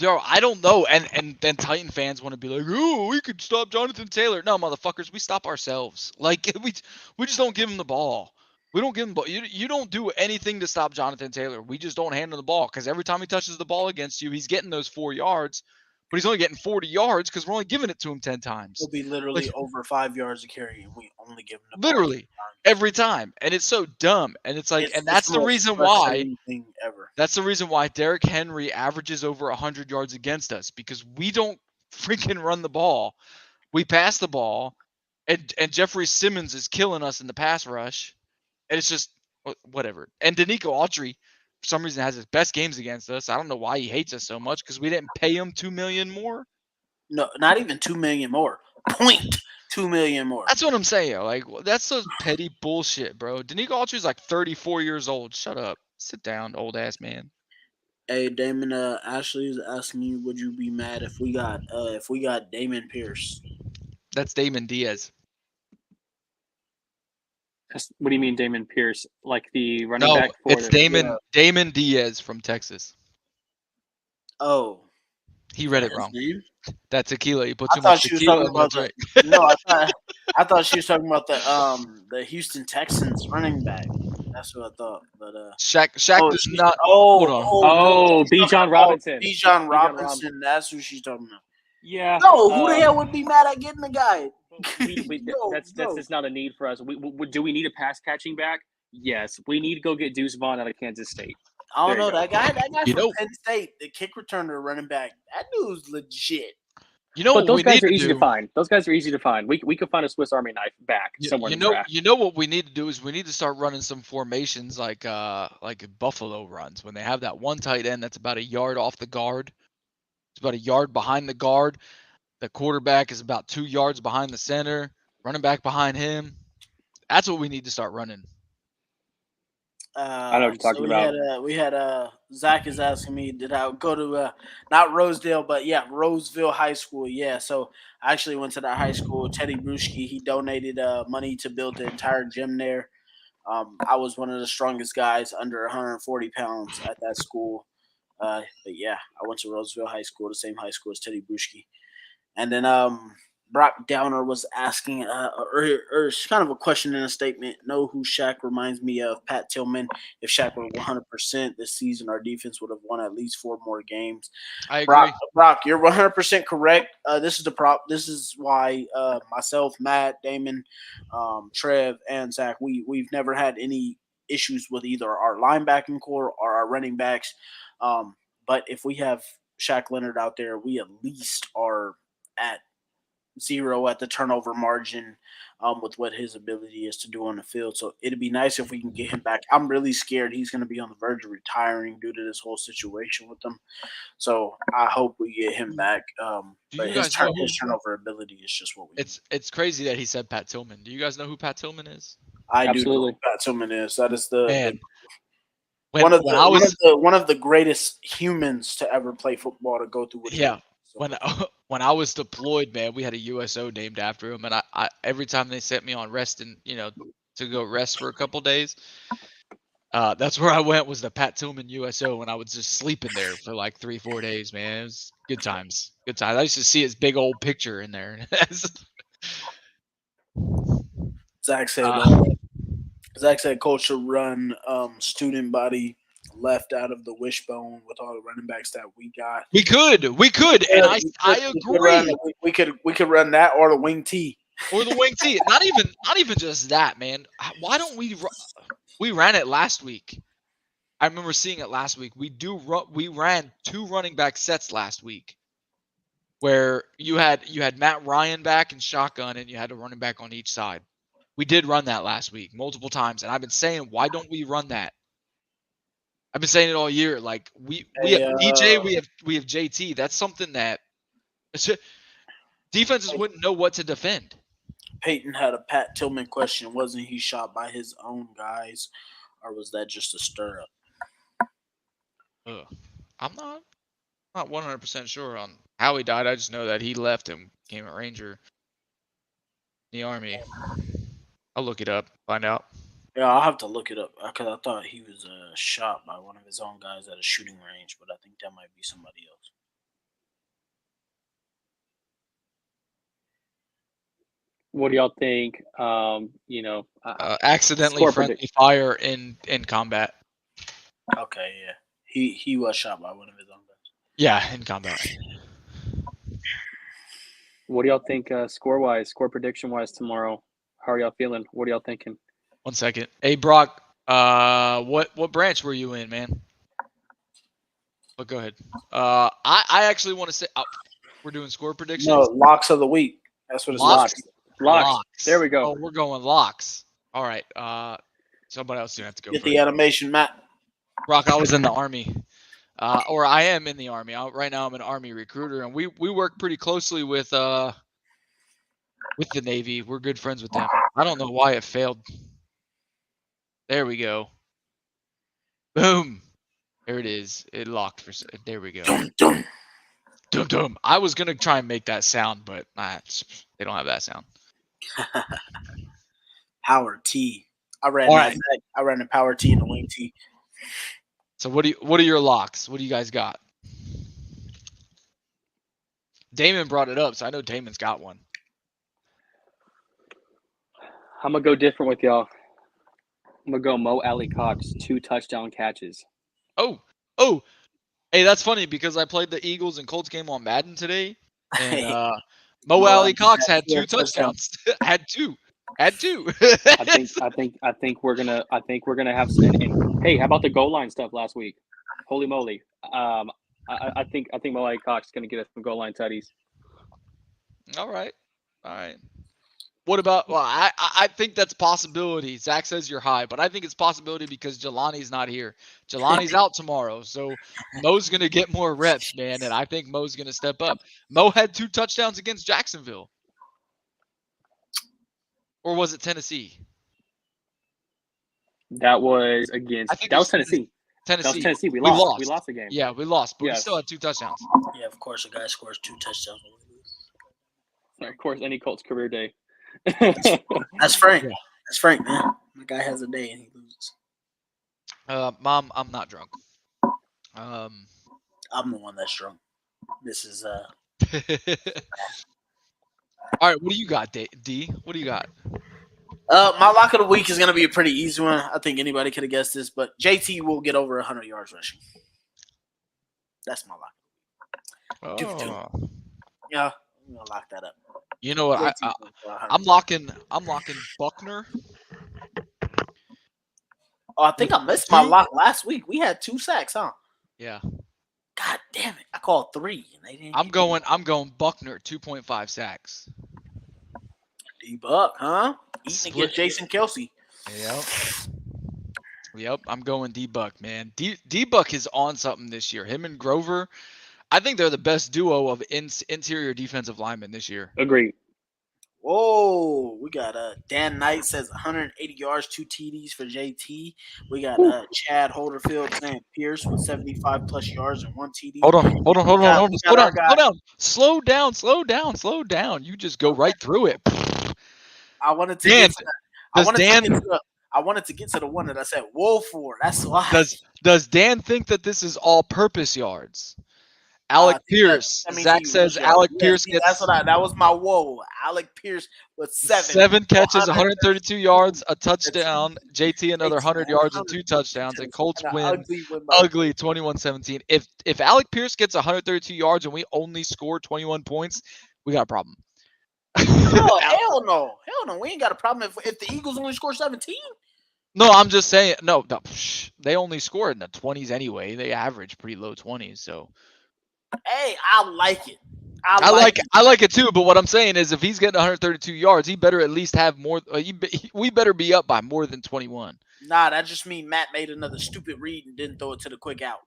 I don't know. And then Titan fans want to be like, oh, we could stop Jonathan Taylor. No, motherfuckers, we stop ourselves. Like we just don't give him the ball. We don't give him the ball. You don't do anything to stop Jonathan Taylor. We just don't hand him the ball because every time he touches the ball against you, he's getting those 4 yards, but he's only getting 40 yards because we're only giving it to him 10 times. It'll be literally over 5 yards of carry, and we only give him the literally every time, and it's so dumb. And it's like, and that's the reason why. That's the reason why Derrick Henry averages over 100 yards against us because we don't freaking run the ball. We pass the ball, and Jeffrey Simmons is killing us in the pass rush. And it's just whatever. And Danico Autry, for some reason, has his best games against us. I don't know why he hates us so much because we didn't pay him $2 million more. No, not even $2 million more. $0.2 million more. That's what I'm saying. Like that's some petty bullshit, bro. Danico Autry's like 34 years old. Shut up. Sit down, old ass man. Hey Damon, Ashley is asking you, would you be mad if we got Damon Pierce? That's Damon Diaz. What do you mean, Damon Pierce? Like the running back? No, it's Damon Diaz from Texas. Oh, he read it wrong. Name? That tequila. You put too much tequila. No, I thought she was talking about the Houston Texans running back. That's what I thought. But Shaq does not. Bijan Robinson. Bijan Robinson. That's who she's talking about. Yeah. No, who the hell would be mad at getting the guy? That's just not a need for us. Do we need a pass catching back? Yes. We need to go get Deuce Vaughn out of Kansas State. I don't know that guy from Penn State, the kick returner, running back. That dude's legit. But those guys are easy to find. Those guys are easy to find. We could find a Swiss Army knife back somewhere. You know what we need to do is we need to start running some formations like Buffalo runs when they have that one tight end that's about a yard off the guard. It's about a yard behind the guard. The quarterback is about 2 yards behind the center. Running back behind him. That's what we need to start running. I know what you're talking about. We had Zach is asking me, did I go to not Rosedale, but Roseville High School? Yeah, so I actually went to that high school. Teddy Bruschi, he donated money to build the entire gym there. I was one of the strongest guys under 140 pounds at that school. But yeah, I went to Roseville High School, the same high school as Teddy Bruschi. And then Brock Downer was asking, or kind of a question in a statement. Know who Shaq reminds me of? Pat Tillman. If Shaq were 100% this season, our defense would have won at least 4 more games. I agree. Brock, you're 100% correct. This is the prop. This is why myself, Matt, Damon, Trev, and Zach, we've never had any issues with either our linebacking core or our running backs. But if we have Shaq Leonard out there, we at least are at 0 at the turnover margin with what his ability is to do on the field. So it'd be nice if we can get him back. I'm really scared he's going to be on the verge of retiring due to this whole situation with him. So I hope we get him back. But his turnover ability is just what we need. It's crazy that he said Pat Tillman. Do you guys know who Pat Tillman is? I do know who Pat Tillman is. That is one of the greatest humans to ever play football to go through what he did. when I was deployed, man, we had a USO named after him, and I every time they sent me on rest and to go rest for a couple days, that's where I went was the Pat Tillman USO, and I was just sleeping there for like 3-4 days, man. It was good times. Good times. I used to see his big old picture in there. Zach said Coach should run student body left out of the wishbone with all the running backs that we got. We could, and I agree. We could run that or the wing T. Or the wing T. Not even just that, man. Why don't we ran it last week? I remember seeing it last week. We ran 2 running back sets last week, where you had Matt Ryan back in shotgun and you had a running back on each side. We did run that last week multiple times, and I've been saying, why don't we run that? I've been saying it all year. Like we have DJ, we have JT. That's something that defenses wouldn't know what to defend. Peyton had a Pat Tillman question. Wasn't he shot by his own guys, or was that just a stir up? I'm not 100% sure on how he died. I just know that he left and became a Ranger in the Army. I'll look it up, find out. Yeah, I'll have to look it up because I thought he was shot by one of his own guys at a shooting range, but I think that might be somebody else. What do y'all think? Accidentally friendly fire in combat. Okay, yeah. He was shot by one of his own guys. Yeah, in combat. What do y'all think score prediction-wise tomorrow? How are y'all feeling? What are y'all thinking? 1 second. Hey, Brock, what branch were you in, man? But go ahead. I actually want to say we're doing score predictions. No, locks of the week. That's what it's Locks. There we go. Oh, we're going locks. All right. Somebody else is gonna have to go. Get the animation, Matt. Brock, I was in the Army, or I am in the Army. Right now, I'm an Army recruiter, and we work pretty closely with the Navy. We're good friends with them. I don't know why it failed. There we go. Boom. There it is. It locked for. There we go. Dum, dum. I was gonna try and make that sound, but they don't have that sound. Power T. I ran the Power T and the Wing T. So what are your locks? What do you guys got? Damon brought it up, so I know Damon's got one. I'm gonna go different with y'all. I'm gonna go Mo Alley-Cox, 2 touchdown catches. Oh, hey, that's funny because I played the Eagles and Colts game on Madden today, and Mo Alley-Cox had 2 touchdowns. had two. I think we're gonna have some. And hey, how about the goal line stuff last week? Holy moly! I think Mo Alley-Cox is gonna get us some goal line tutties. All right. What about? Well, I think that's a possibility. Zach says you're high, but I think it's a possibility because Jelani's not here. Jelani's out tomorrow, so Mo's gonna get more reps, man, and I think Mo's gonna step up. Mo had 2 touchdowns against Jacksonville, or was it Tennessee? That was against. That was Tennessee. That was Tennessee. We lost. We lost the game. Yeah, we lost, but we still had 2 touchdowns. Yeah, of course, a guy scores 2 touchdowns. Of course, any Colts career day. That's Frank. That's Frank, man. The guy has a day and he loses. Mom, I'm not drunk. I'm the one that's drunk. This is All right, what do you got, D? What do you got? My lock of the week is going to be a pretty easy one. I think anybody could have guessed this, but JT will get over 100 yards rushing. That's my lock. Oh. Yeah, I'm going to lock that up. You know what? I'm locking Buckner. Oh, I think I missed my lock last week. We had 2 sacks, huh? Yeah. God damn it! I called 3, and they didn't. I'm going Buckner 2.5 sacks. D-Buck, huh? Eating against Jason Kelce. Yep. I'm going D-Buck, man. D-Buck is on something this year. Him and Grover. I think they're the best duo of interior defensive linemen this year. Agreed. Whoa, we got Dan Knight says 180 yards, 2 TDs for JT. We got Chad Holderfield saying Pierce with 75 plus yards and 1 TD. Hold on. Slow down. You just go right through it. I wanted to Dan, get to that. I wanted to get to the one that I said whoa for. That's why. Does Dan think that this is all-purpose yards? Alec Pierce. Zach says Alec Pierce gets. That was my whoa. Alec Pierce with 7 catches, 132 yards, a touchdown. JT another 100 yards and 2 touchdowns. And Colts win ugly 21-17. If Alec Pierce gets 132 yards and we only score 21 points, we got a problem. No, hell no. We ain't got a problem if the Eagles only score 17. No, I'm just saying. No, they only score in the 20s anyway. They average pretty low 20s, so. Hey, I like it. I like it too, but what I'm saying is if he's getting 132 yards, he better at least have more. We better be up by more than 21. Nah, that just means Matt made another stupid read and didn't throw it to the quick out.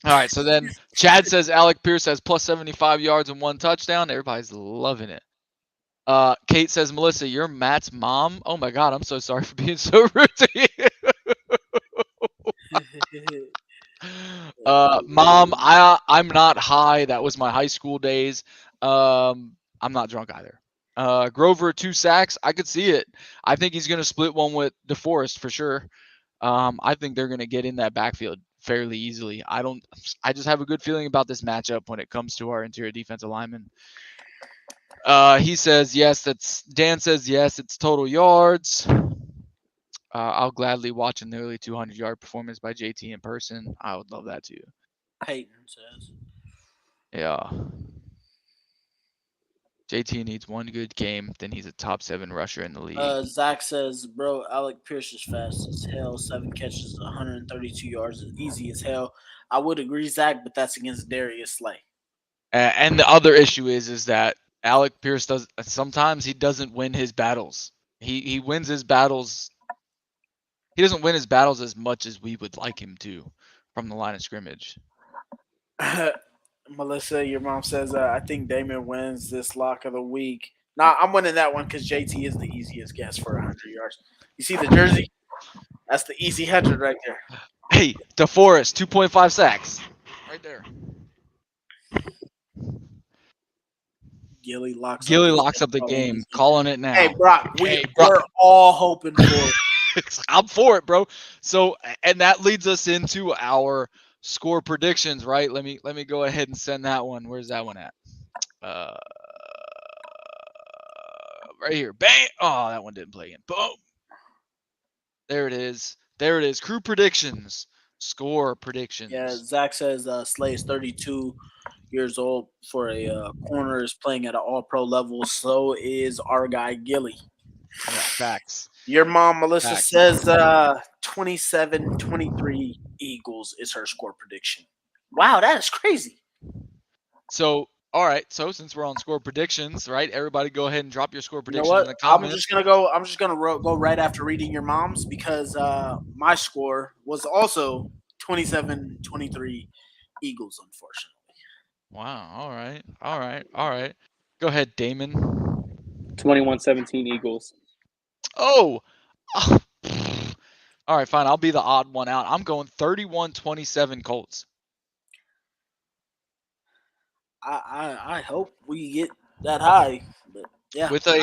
All right, so then Chad says Alec Pierce has plus 75 yards and 1 touchdown. Everybody's loving it. Kate says, Melissa, you're Matt's mom? Oh my God, I'm so sorry for being so rude to you. Mom, I'm not high. That was my high school days. I'm not drunk either. Grover 2 sacks. I could see it. I think he's going to split one with DeForest for sure. I think they're going to get in that backfield fairly easily. I just have a good feeling about this matchup when it comes to our interior defensive linemen. He says yes. Dan says yes. It's total yards. I'll gladly watch a nearly 200-yard performance by JT in person. I would love that too. Peyton says. Yeah. JT needs one good game, then he's a top 7 rusher in the league. Zach says, bro, Alec Pierce is fast as hell. 7 catches, 132 yards is easy as hell. I would agree, Zach, but that's against Darius Slay. And the other issue is that Alec Pierce sometimes he doesn't win his battles. He wins his battles. He doesn't win his battles as much as we would like him to from the line of scrimmage. Melissa, your mom says, I think Damon wins this lock of the week. Nah, I'm winning that one because JT is the easiest guess for 100 yards. You see the jersey? That's the easy 100 right there. Hey, DeForest, 2.5 sacks. Right there. Gilly locks up the game. Calling it now. Hey, Brock, we're all hoping for it. I'm for it, bro. So, and that leads us into our score predictions, right? Let me go ahead and send that one. Where's that one at? Right here. Bang! Oh, that one didn't play in. Boom. There it is. Crew predictions. Score predictions. Yeah, Zach says Slay is 32 years old for a corner, is playing at an all-pro level. So is our guy Gilly. Yeah, facts. Your mom, Melissa, says 27-23 Eagles is her score prediction. Wow, that is crazy. So, all right. So, since we're on score predictions, right? Everybody, go ahead and drop your score prediction in the comments. I'm just gonna go right after reading your mom's because my score was also 27-23 Eagles, unfortunately. Wow. All right. Go ahead, Damon. 21-17 Eagles. Oh. All right, fine. I'll be the odd one out. I'm going 31-27 Colts. I hope we get that high, but yeah. With a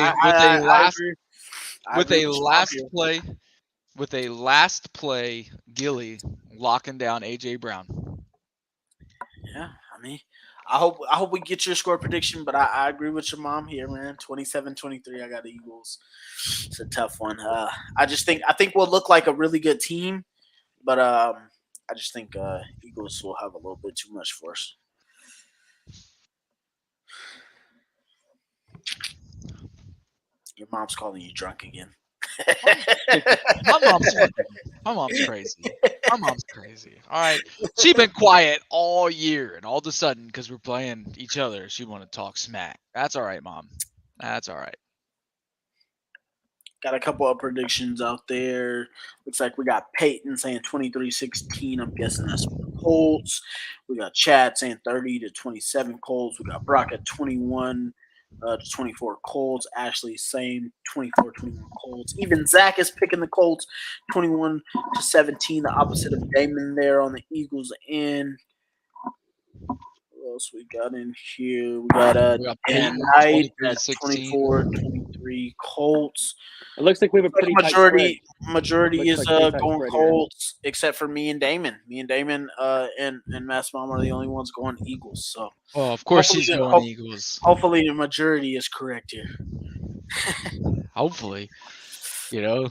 last play, Gilly locking down AJ Brown. Yeah, I mean, I hope we get your score prediction, but I agree with your mom here, man. 27-23, I got the Eagles. It's a tough one. I think we'll look like a really good team, but I just think Eagles will have a little bit too much for us. Your mom's calling you drunk again. My mom's crazy. All right. She's been quiet all year, and all of a sudden, because we're playing each other, she want to talk smack. That's all right, Mom. That's all right. Got a couple of predictions out there. Looks like we got Peyton saying 23-16. I'm guessing that's for the Colts. We got Chad saying 30-27 Colts. We got Brock at 21. to 24 Colts. Ashley, same 24-21 Colts. Even Zach is picking the Colts 21-17, the opposite of Damon there on the Eagles end. What else we got in here? We got Dan Knight at 24-23 Colts. It looks like we have a pretty majority Looks is like pretty tight going spread here. Colts, except for me and Damon. Me and Damon and Mass Mom are the only ones going Eagles. So, Well, of course hopefully she's the- going hope- Eagles. hopefully the majority is correct here. Hopefully, you know.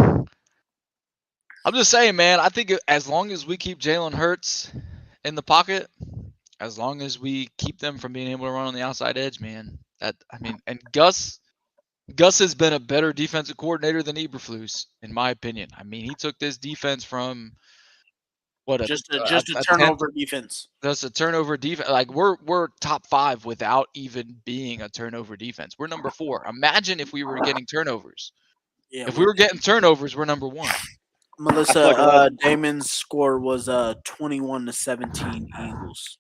I'm just saying, man. I think as long as we keep Jalen Hurts in the pocket, as long as we keep them from being able to run on the outside edge, man. And Gus has been a better defensive coordinator than Eberflus, in my opinion. I mean, he took this defense from Just a turnover defense. That's a turnover defense. Like we're top 5 without even being a turnover defense. We're number 4. Imagine if we were getting turnovers. Yeah, If we were getting turnovers, we're number 1. Melissa, Damon's score was 21-17 Eagles.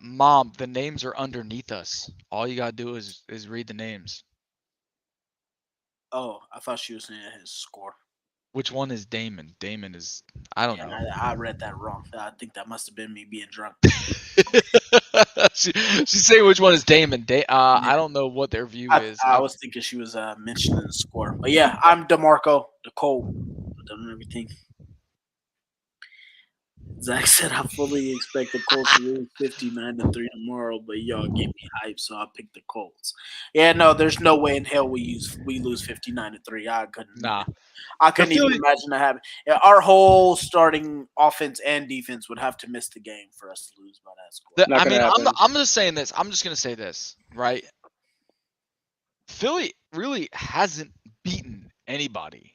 Mom, the names are underneath us. All you gotta do is read the names. Oh, I thought she was saying his score. Which one is Damon? Damon is I don't know. I read that wrong. I think that must have been me being drunk. She's saying which one is Damon. I don't know what their view is. I was thinking she was mentioning the score. But yeah, I'm DeMarco, the Colt, and everything. Zach said I fully expect the Colts to lose 59-3 tomorrow, but y'all get me hyped, so I picked the Colts. Yeah, no, there's no way in hell we lose 59-3. I couldn't even imagine that happen. Yeah, our whole starting offense and defense would have to miss the game for us to lose by that score. I'm just saying this. I'm just gonna say this, right? Philly really hasn't beaten anybody.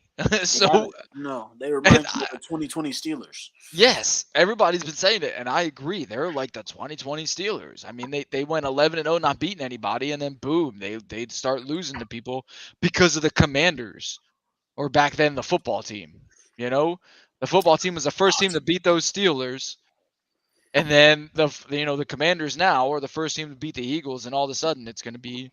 No, they remind me of the 2020 Steelers. Yes, everybody's been saying it, and I agree. They're like the 2020 Steelers. I mean, they went 11-0, not beating anybody, and then boom, they'd start losing to people because of the Commanders, or back then the football team. You know, the football team was the first team to beat those Steelers, and then the Commanders now are the first team to beat the Eagles, and all of a sudden it's gonna be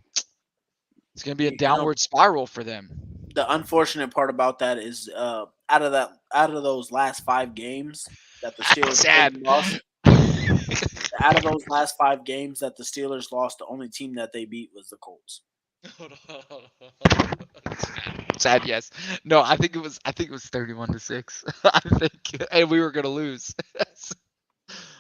a downward spiral for them. The unfortunate part about that is out of those last 5 games that the Steelers lost, out of those last 5 games that the Steelers lost, the only team that they beat was the Colts. Sad, yes. No, I think it was 31-6. I think, and we were gonna lose.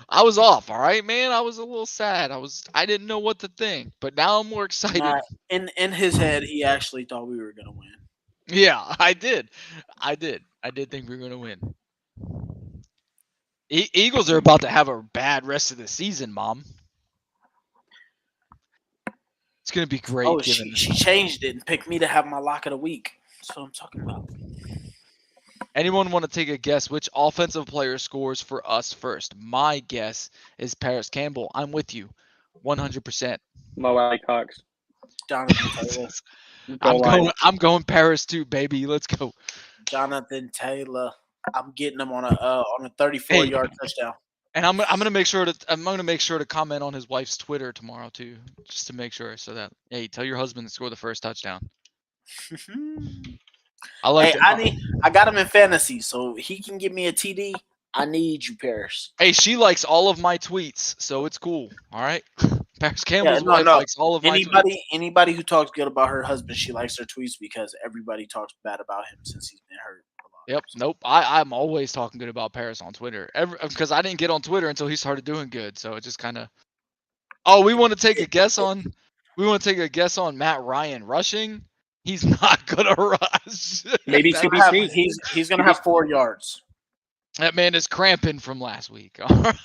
I was off, all right, man. I was a little sad. I didn't know what to think, but now I'm more excited. In his head, he actually thought we were gonna win. Yeah, I did. I did think we were gonna win. Eagles are about to have a bad rest of the season, Mom. It's gonna be great. Oh, she changed it and picked me to have my lock of the week. That's what I'm talking about. Anyone want to take a guess which offensive player scores for us first? My guess is Paris Campbell. I'm with you, 100%. Mo Cox. Jonathan Taylor. I'm going Paris too, baby. Let's go. Jonathan Taylor. I'm getting him on a 34-yard touchdown. And I'm gonna make sure to comment on his wife's Twitter tomorrow too, just to make sure. So that tell your husband to score the first touchdown. I got him in fantasy, so he can give me a TD. I need you, Paris. Hey, she likes all of my tweets, so it's cool. All right. Paris Campbell's wife likes all of my tweets. Anybody who talks good about her husband, she likes their tweets because everybody talks bad about him since he's been hurt. Yep. Nope. I'm always talking good about Paris on Twitter. Because I didn't get on Twitter until he started doing good. So it just kind of. Oh, we want to take a guess on Matt Ryan rushing. He's not gonna rush. Maybe CBC. He's gonna have 4 yards. That man is cramping from last week. All right.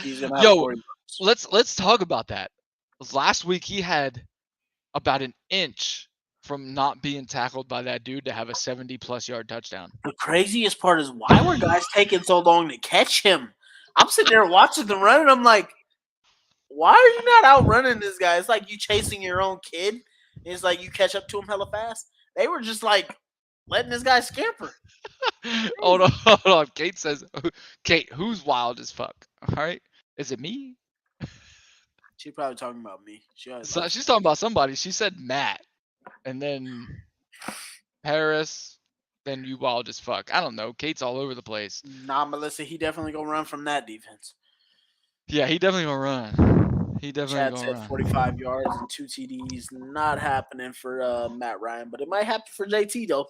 He's gonna have 4 yards. Let's talk about that. Last week he had about an inch from not being tackled by that dude to have a 70+ yard touchdown. The craziest part is why were guys taking so long to catch him? I'm sitting there watching them run, and I'm like, why are you not outrunning this guy? It's like you chasing your own kid. It's like you catch up to him hella fast. They were just like letting this guy scamper. Hold on. Kate says, Kate, who's wild as fuck? All right. Is it me? She's probably talking about me. So she's talking about somebody. She said Matt, and then Harris, then you wild as fuck. I don't know. Kate's all over the place. Nah, Melissa, he definitely gonna run from that defense. Yeah, he definitely gonna run. He definitely Chad gonna said run. 45 yards and 2 TDs. Not happening for Matt Ryan, but it might happen for JT though.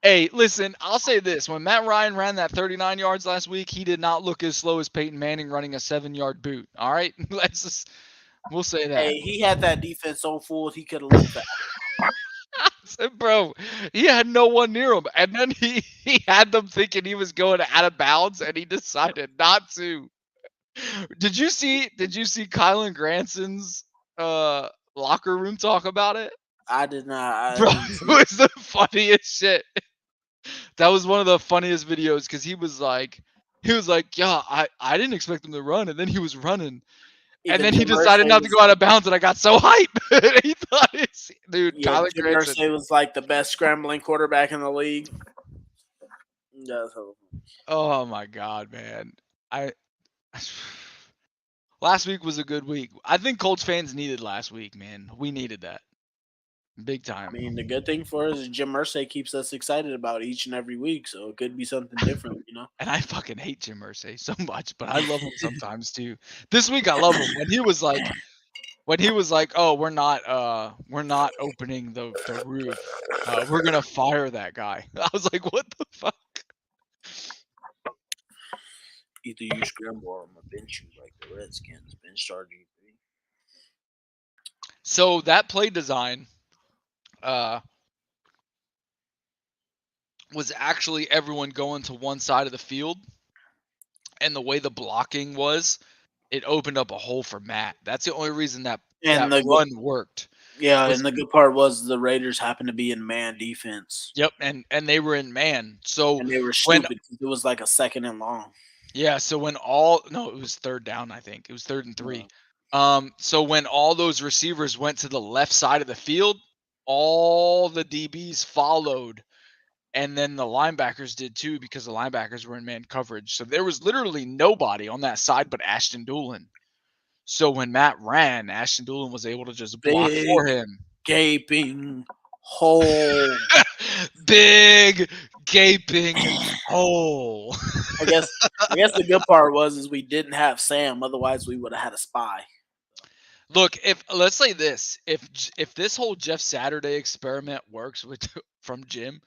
Hey, listen, I'll say this. When Matt Ryan ran that 39 yards last week, he did not look as slow as Peyton Manning running a 7-yard boot. All right? We'll say that. Hey, he had that defense so full he could have looked back. Bro, he had no one near him. And then he had them thinking he was going out of bounds, and he decided not to. Did you see Kylan Granson's locker room talk about it? I did not. Bro, it was the funniest shit. That was one of the funniest videos because he was like, yeah, I didn't expect him to run, and then he was running. And then he decided not to go out of bounds, and I got so hyped. He thought dude, yeah, Kylan Jim Granson Irsay was like the best scrambling quarterback in the league. Oh my god, man. Last week was a good week. I think Colts fans needed last week, man. We needed that. Big time. I mean, the good thing for us is Jim Irsay keeps us excited about each and every week, so it could be something different, you know. And I fucking hate Jim Irsay so much, but I love him sometimes too. This week I love him when he was like, "Oh, we're not opening the roof. We're gonna fire that guy." I was like, "What the fuck?" Either you scramble or I'm gonna bench you like the Redskins bench RG3. So that play design was actually everyone going to one side of the field, and the way the blocking was, it opened up a hole for Matt. That's the only reason that run worked. Yeah, and the good part was the Raiders happened to be in man defense. Yep, and they were in man. So and they were stupid. It was like a 2nd and long. Yeah, so it was 3rd down, I think. It was 3rd and 3. So when all those receivers went to the left side of the field, all the DBs followed, and then the linebackers did too because the linebackers were in man coverage. So there was literally nobody on that side but Ashton Dulin. So when Matt ran, Ashton Dulin was able to just block for him. Gaping hole. Big gaping hole. I guess the good part was we didn't have Sam. Otherwise, we would have had a spy. Look, let's say this: if this whole Jeff Saturday experiment works from Jim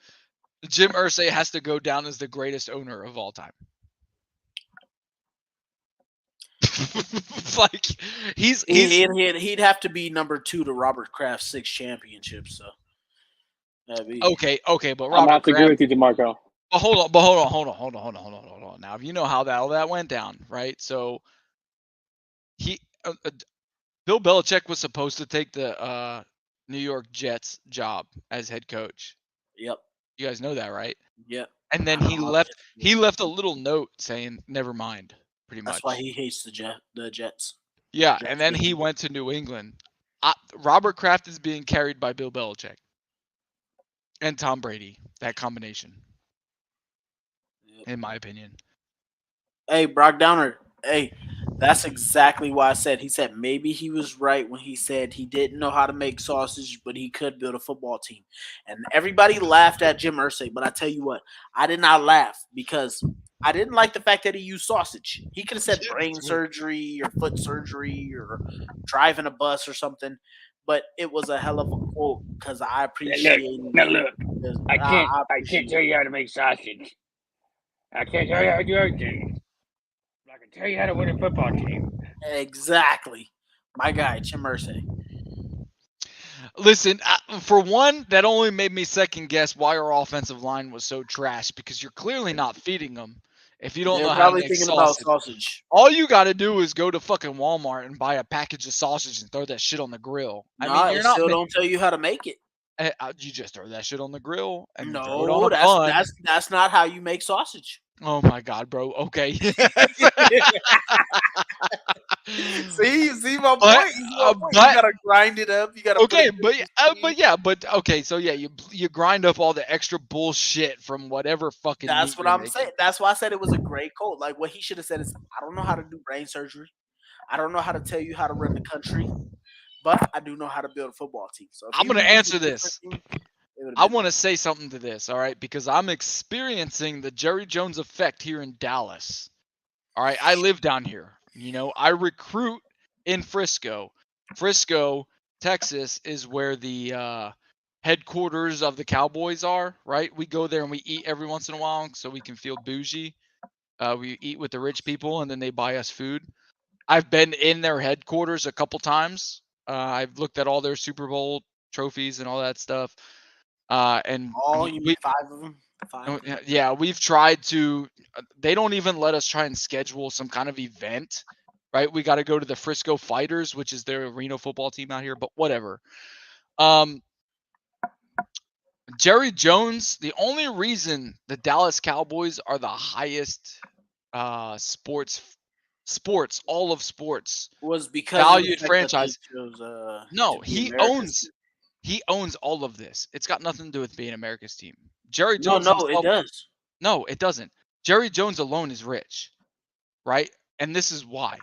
Irsay has to go down as the greatest owner of all time. Like he'd have to be number 2 to Robert Kraft's 6 championships. So okay, but Robert I'm have to Kraft, agree with you, DeMarco. Hold on. Now, you know how all that went down, right? So Bill Belichick was supposed to take the New York Jets job as head coach. Yep. You guys know that, right? Yep. And then he left. He left a little note saying, "Never mind." Pretty much. That's why he hates the Jets. Yeah, and then he went to New England. Robert Kraft is being carried by Bill Belichick and Tom Brady. That combination, in my opinion. Hey, Brock Downer. Hey, that's exactly why I said. He said maybe he was right when he said he didn't know how to make sausage, but he could build a football team. And everybody laughed at Jim Irsay, but I tell you what, I did not laugh because I didn't like the fact that he used sausage. He could have said brain surgery or foot surgery or driving a bus or something, but it was a hell of a quote because I appreciate it. I can't tell you how to make sausage. I can't tell you how to do everything. I can tell you how to win a football team. Exactly. My guy, Jim Irsay. Listen, for one, that only made me second guess why our offensive line was so trash because you're clearly not feeding them if you don't know how to make thinking sausage. About sausage. All you got to do is go to fucking Walmart and buy a package of sausage and throw that shit on the grill. I mean, still don't tell you how to make it. You just throw that shit on the grill and no, that's not how you make sausage. Oh my god, bro. Okay. see my point. You gotta grind it up. You gotta you grind up all the extra bullshit from whatever fucking. That's what I'm saying. That's why I said it was a great quote. Like what he should have said is, I don't know how to do brain surgery. I don't know how to tell you how to run the country, but I do know how to build a football team. So if I'm you going to leave answer a different this. team, it would've I been- want to say something to this, all right? Because I'm experiencing the Jerry Jones effect here in Dallas. All right, I live down here. You know, I recruit in Frisco. Frisco, Texas is where the headquarters of the Cowboys are, right? We go there and we eat every once in a while so we can feel bougie. We eat with the rich people and then they buy us food. I've been in their headquarters a couple times. I've looked at all their Super Bowl trophies and all that stuff. And Oh, you mean 5 of them? 5? yeah, we've tried to. They don't even let us try and schedule some kind of event, right? We got to go to the Frisco Fighters, which is their arena football team out here. But whatever. Jerry Jones. The only reason the Dallas Cowboys are the highest sports, all of sports, Was because valued of the fact that franchise. they chose, No, to be he America's owns. team. He owns all of this. It's got nothing to do with being America's team. Jerry No, Jones. no, it himself- does. No, it doesn't. Jerry Jones alone is rich, right? And this is why.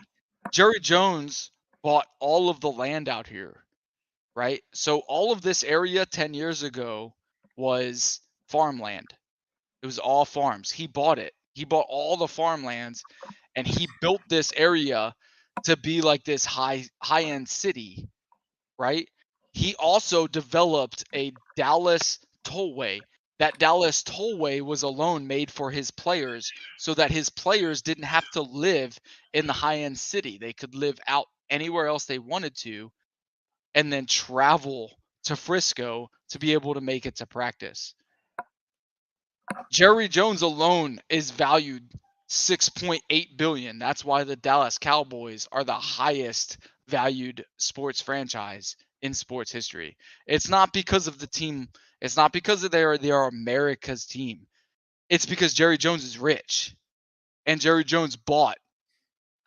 Jerry Jones bought all of the land out here, right? So all of this area 10 years ago was farmland. It was all farms. He bought it. He bought all the farmlands and he built this area to be like this high-end city, right? He also developed a Dallas tollway. That Dallas tollway was alone made for his players so that his players didn't have to live in the high-end city. They could live out anywhere else they wanted to and then travel to Frisco to be able to make it to practice. Jerry Jones alone is valued $6.8 billion. That's why the Dallas Cowboys are the highest valued sports franchise in sports history. It's not because of the team. It's not because they are America's team. It's because Jerry Jones is rich, and Jerry Jones bought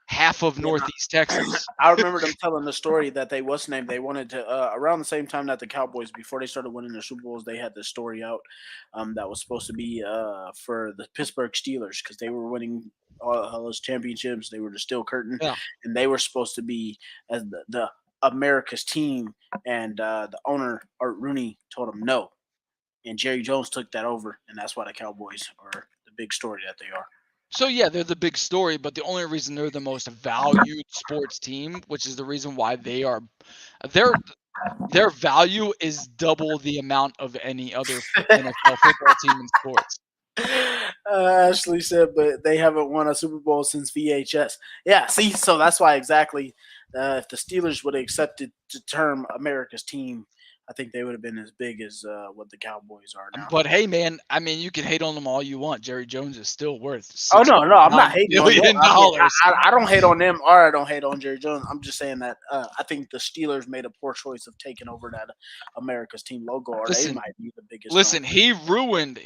half of Northeast Texas. I remember them telling the story that they wanted to around the same time that the Cowboys, before they started winning their Super Bowls, they had this story out that was supposed to be for the Pittsburgh Steelers because they were winning all those championships. They were the Steel Curtain, and they were supposed to be as the America's team. And the owner Art Rooney told him no, and Jerry Jones took that over, and that's why the Cowboys are the big story that they are. So yeah, they're the big story, but the only reason they're the most valued sports team, which is the reason why their value is double the amount of any other NFL football team in sports. Ashley said, but they haven't won a Super Bowl since VHS. Yeah, see, so that's why exactly if the Steelers would have accepted the term America's team, I think they would have been as big as what the Cowboys are now. But hey, man, I mean, you can hate on them all you want. Jerry Jones is still worth Oh no, I'm not hating on them. $6 I don't hate on them, or I don't hate on Jerry Jones. I'm just saying that I think the Steelers made a poor choice of taking over that America's team logo, or they might be the biggest. Listen, he ruined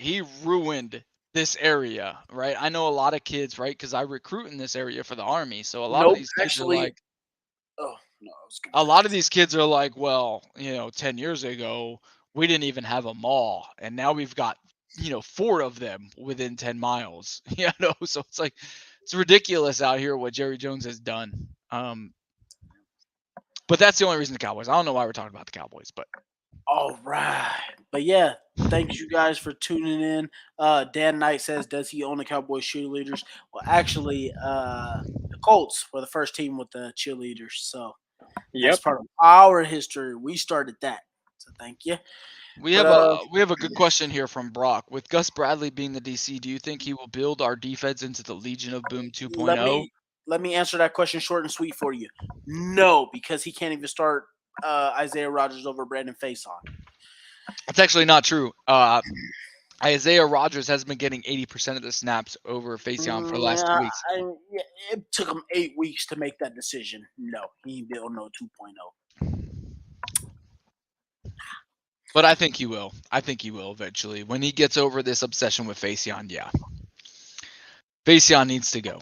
this area, right? I know a lot of kids, right? Because I recruit in this area for the Army, so a lot of these kids are like, a lot of these kids are like, well, 10 years ago, we didn't even have a mall. And now we've got, 4 of them within 10 miles, so it's like, it's ridiculous out here what Jerry Jones has done. But that's the only reason the Cowboys. I don't know why we're talking about the Cowboys, but. All right. But yeah, thanks you guys for tuning in. Dan Knight says, does he own the Cowboys cheerleaders? Well, actually, the Colts were the first team with the cheerleaders. So that's part of our history. We started that. So thank you. We have a good question here from Brock. With Gus Bradley being the DC, do you think he will build our defense into the Legion of Boom 2.0? Let me answer that question short and sweet for you. No, because he can't even start Isaiah Rodgers over Brandon Faison. That's actually not true. Isaiah Rodgers has been getting 80% of the snaps over Faison for the last 2 weeks. It took him 8 weeks to make that decision. No, he ain't built no 2.0. But I think he will. I think he will eventually. When he gets over this obsession with Faison, yeah. Faison needs to go.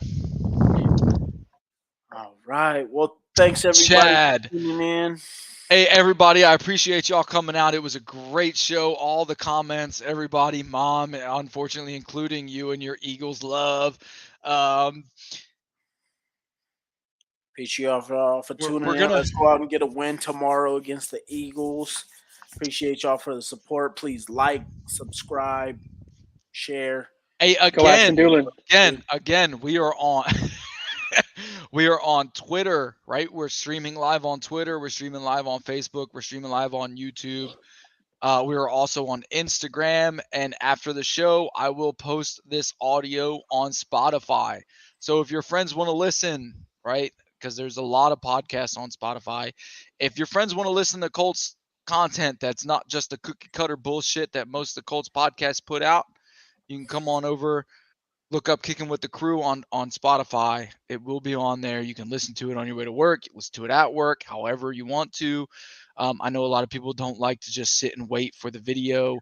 All right. Well, thanks everybody Chad. for tuning in. Hey, everybody, I appreciate y'all coming out. It was a great show. All the comments, everybody, Mom, unfortunately, including you and your Eagles love. Appreciate y'all for tuning in. Let's go out and get a win tomorrow against the Eagles. Appreciate y'all for the support. Please like, subscribe, share. Hey, again, we are on we are on Twitter, right? We're streaming live on Twitter. We're streaming live on Facebook. We're streaming live on YouTube. We are also on Instagram. And after the show, I will post this audio on Spotify. So if your friends want to listen, right, because there's a lot of podcasts on Spotify. If your friends want to listen to Colts content that's not just the cookie cutter bullshit that most of the Colts podcasts put out, you can come on over, look up Kicking with the Crew on Spotify. It will be on there. You can listen to it on your way to work, listen to it at work, however you want to. I know a lot of people don't like to just sit and wait for the video.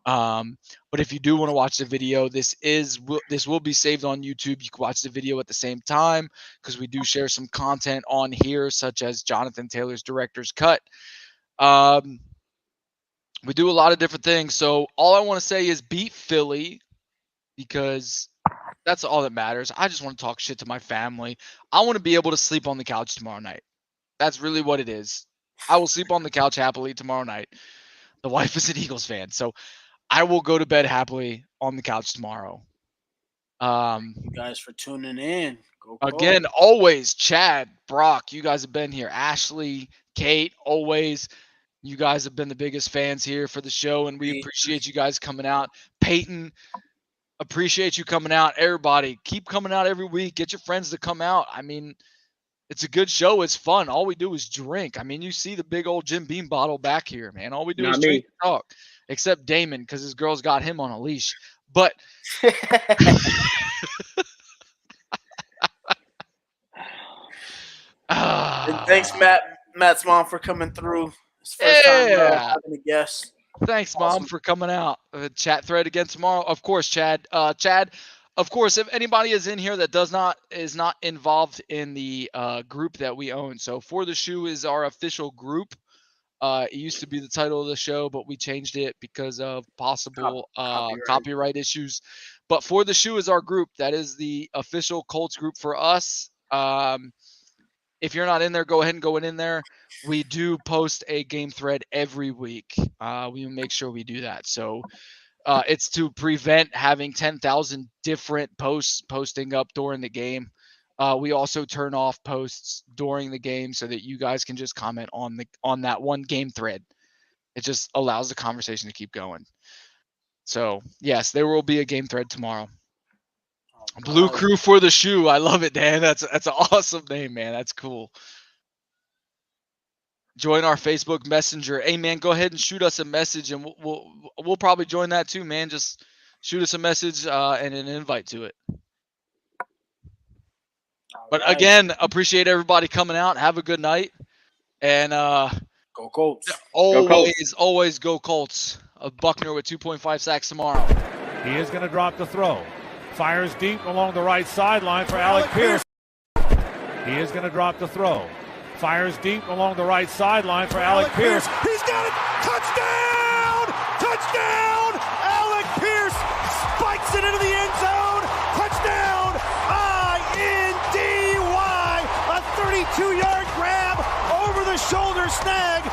But if you do want to watch the video, this will be saved on YouTube. You can watch the video at the same time because we do share some content on here, such as Jonathan Taylor's Director's Cut. We do a lot of different things. So all I want to say is beat Philly, because that's all that matters. I just want to talk shit to my family. I want to be able to sleep on the couch tomorrow night. That's really what it is. I will sleep on the couch happily tomorrow night. The wife is an Eagles fan, so I will go to bed happily on the couch tomorrow. You guys for tuning in. Go again, always Chad, Brock, you guys have been here. Ashley, Kate, always. You guys have been the biggest fans here for the show, and we appreciate you guys coming out. Peyton, appreciate you coming out. Everybody, keep coming out every week. Get your friends to come out. I mean, it's a good show. It's fun. All we do is drink. I mean, you see the big old Jim Beam bottle back here, man. All we do is drink and talk, except Damon, because his girl's got him on a leash. But and thanks, Matt's mom, for coming through. It's first time having a guest. Thanks, Mom, for coming out. Chat thread again tomorrow. Of course, Chad. Of course, if anybody is in here that is not involved in the group that we own. So For the Shoe is our official group. It used to be the title of the show, but we changed it because of possible copyright issues. But For the Shoe is our group. That is the official Colts group for us. If you're not in there, go ahead and go in there. We do post a game thread every week. We make sure we do that. So it's to prevent having 10,000 different posts posting up during the game. We also turn off posts during the game so that you guys can just comment on that one game thread. It just allows the conversation to keep going. So yes, there will be a game thread tomorrow. Blue Crew For the Shoe. I love it, Dan. That's an awesome name, man. That's cool. Join our Facebook Messenger. Hey, man, go ahead and shoot us a message, and we'll probably join that too, man. Just shoot us a message and an invite to it. But again, appreciate everybody coming out. Have a good night, and go Colts. Always go Colts. Buckner with 2.5 sacks tomorrow. He is going to drop the throw. Fires deep along the right sideline for Alec Pierce. He is going to drop the throw. Fires deep along the right sideline for Alec Pierce. He's got it. Touchdown! Touchdown! Alec Pierce spikes it into the end zone. Touchdown! INDY! A 32-yard grab over the shoulder snag.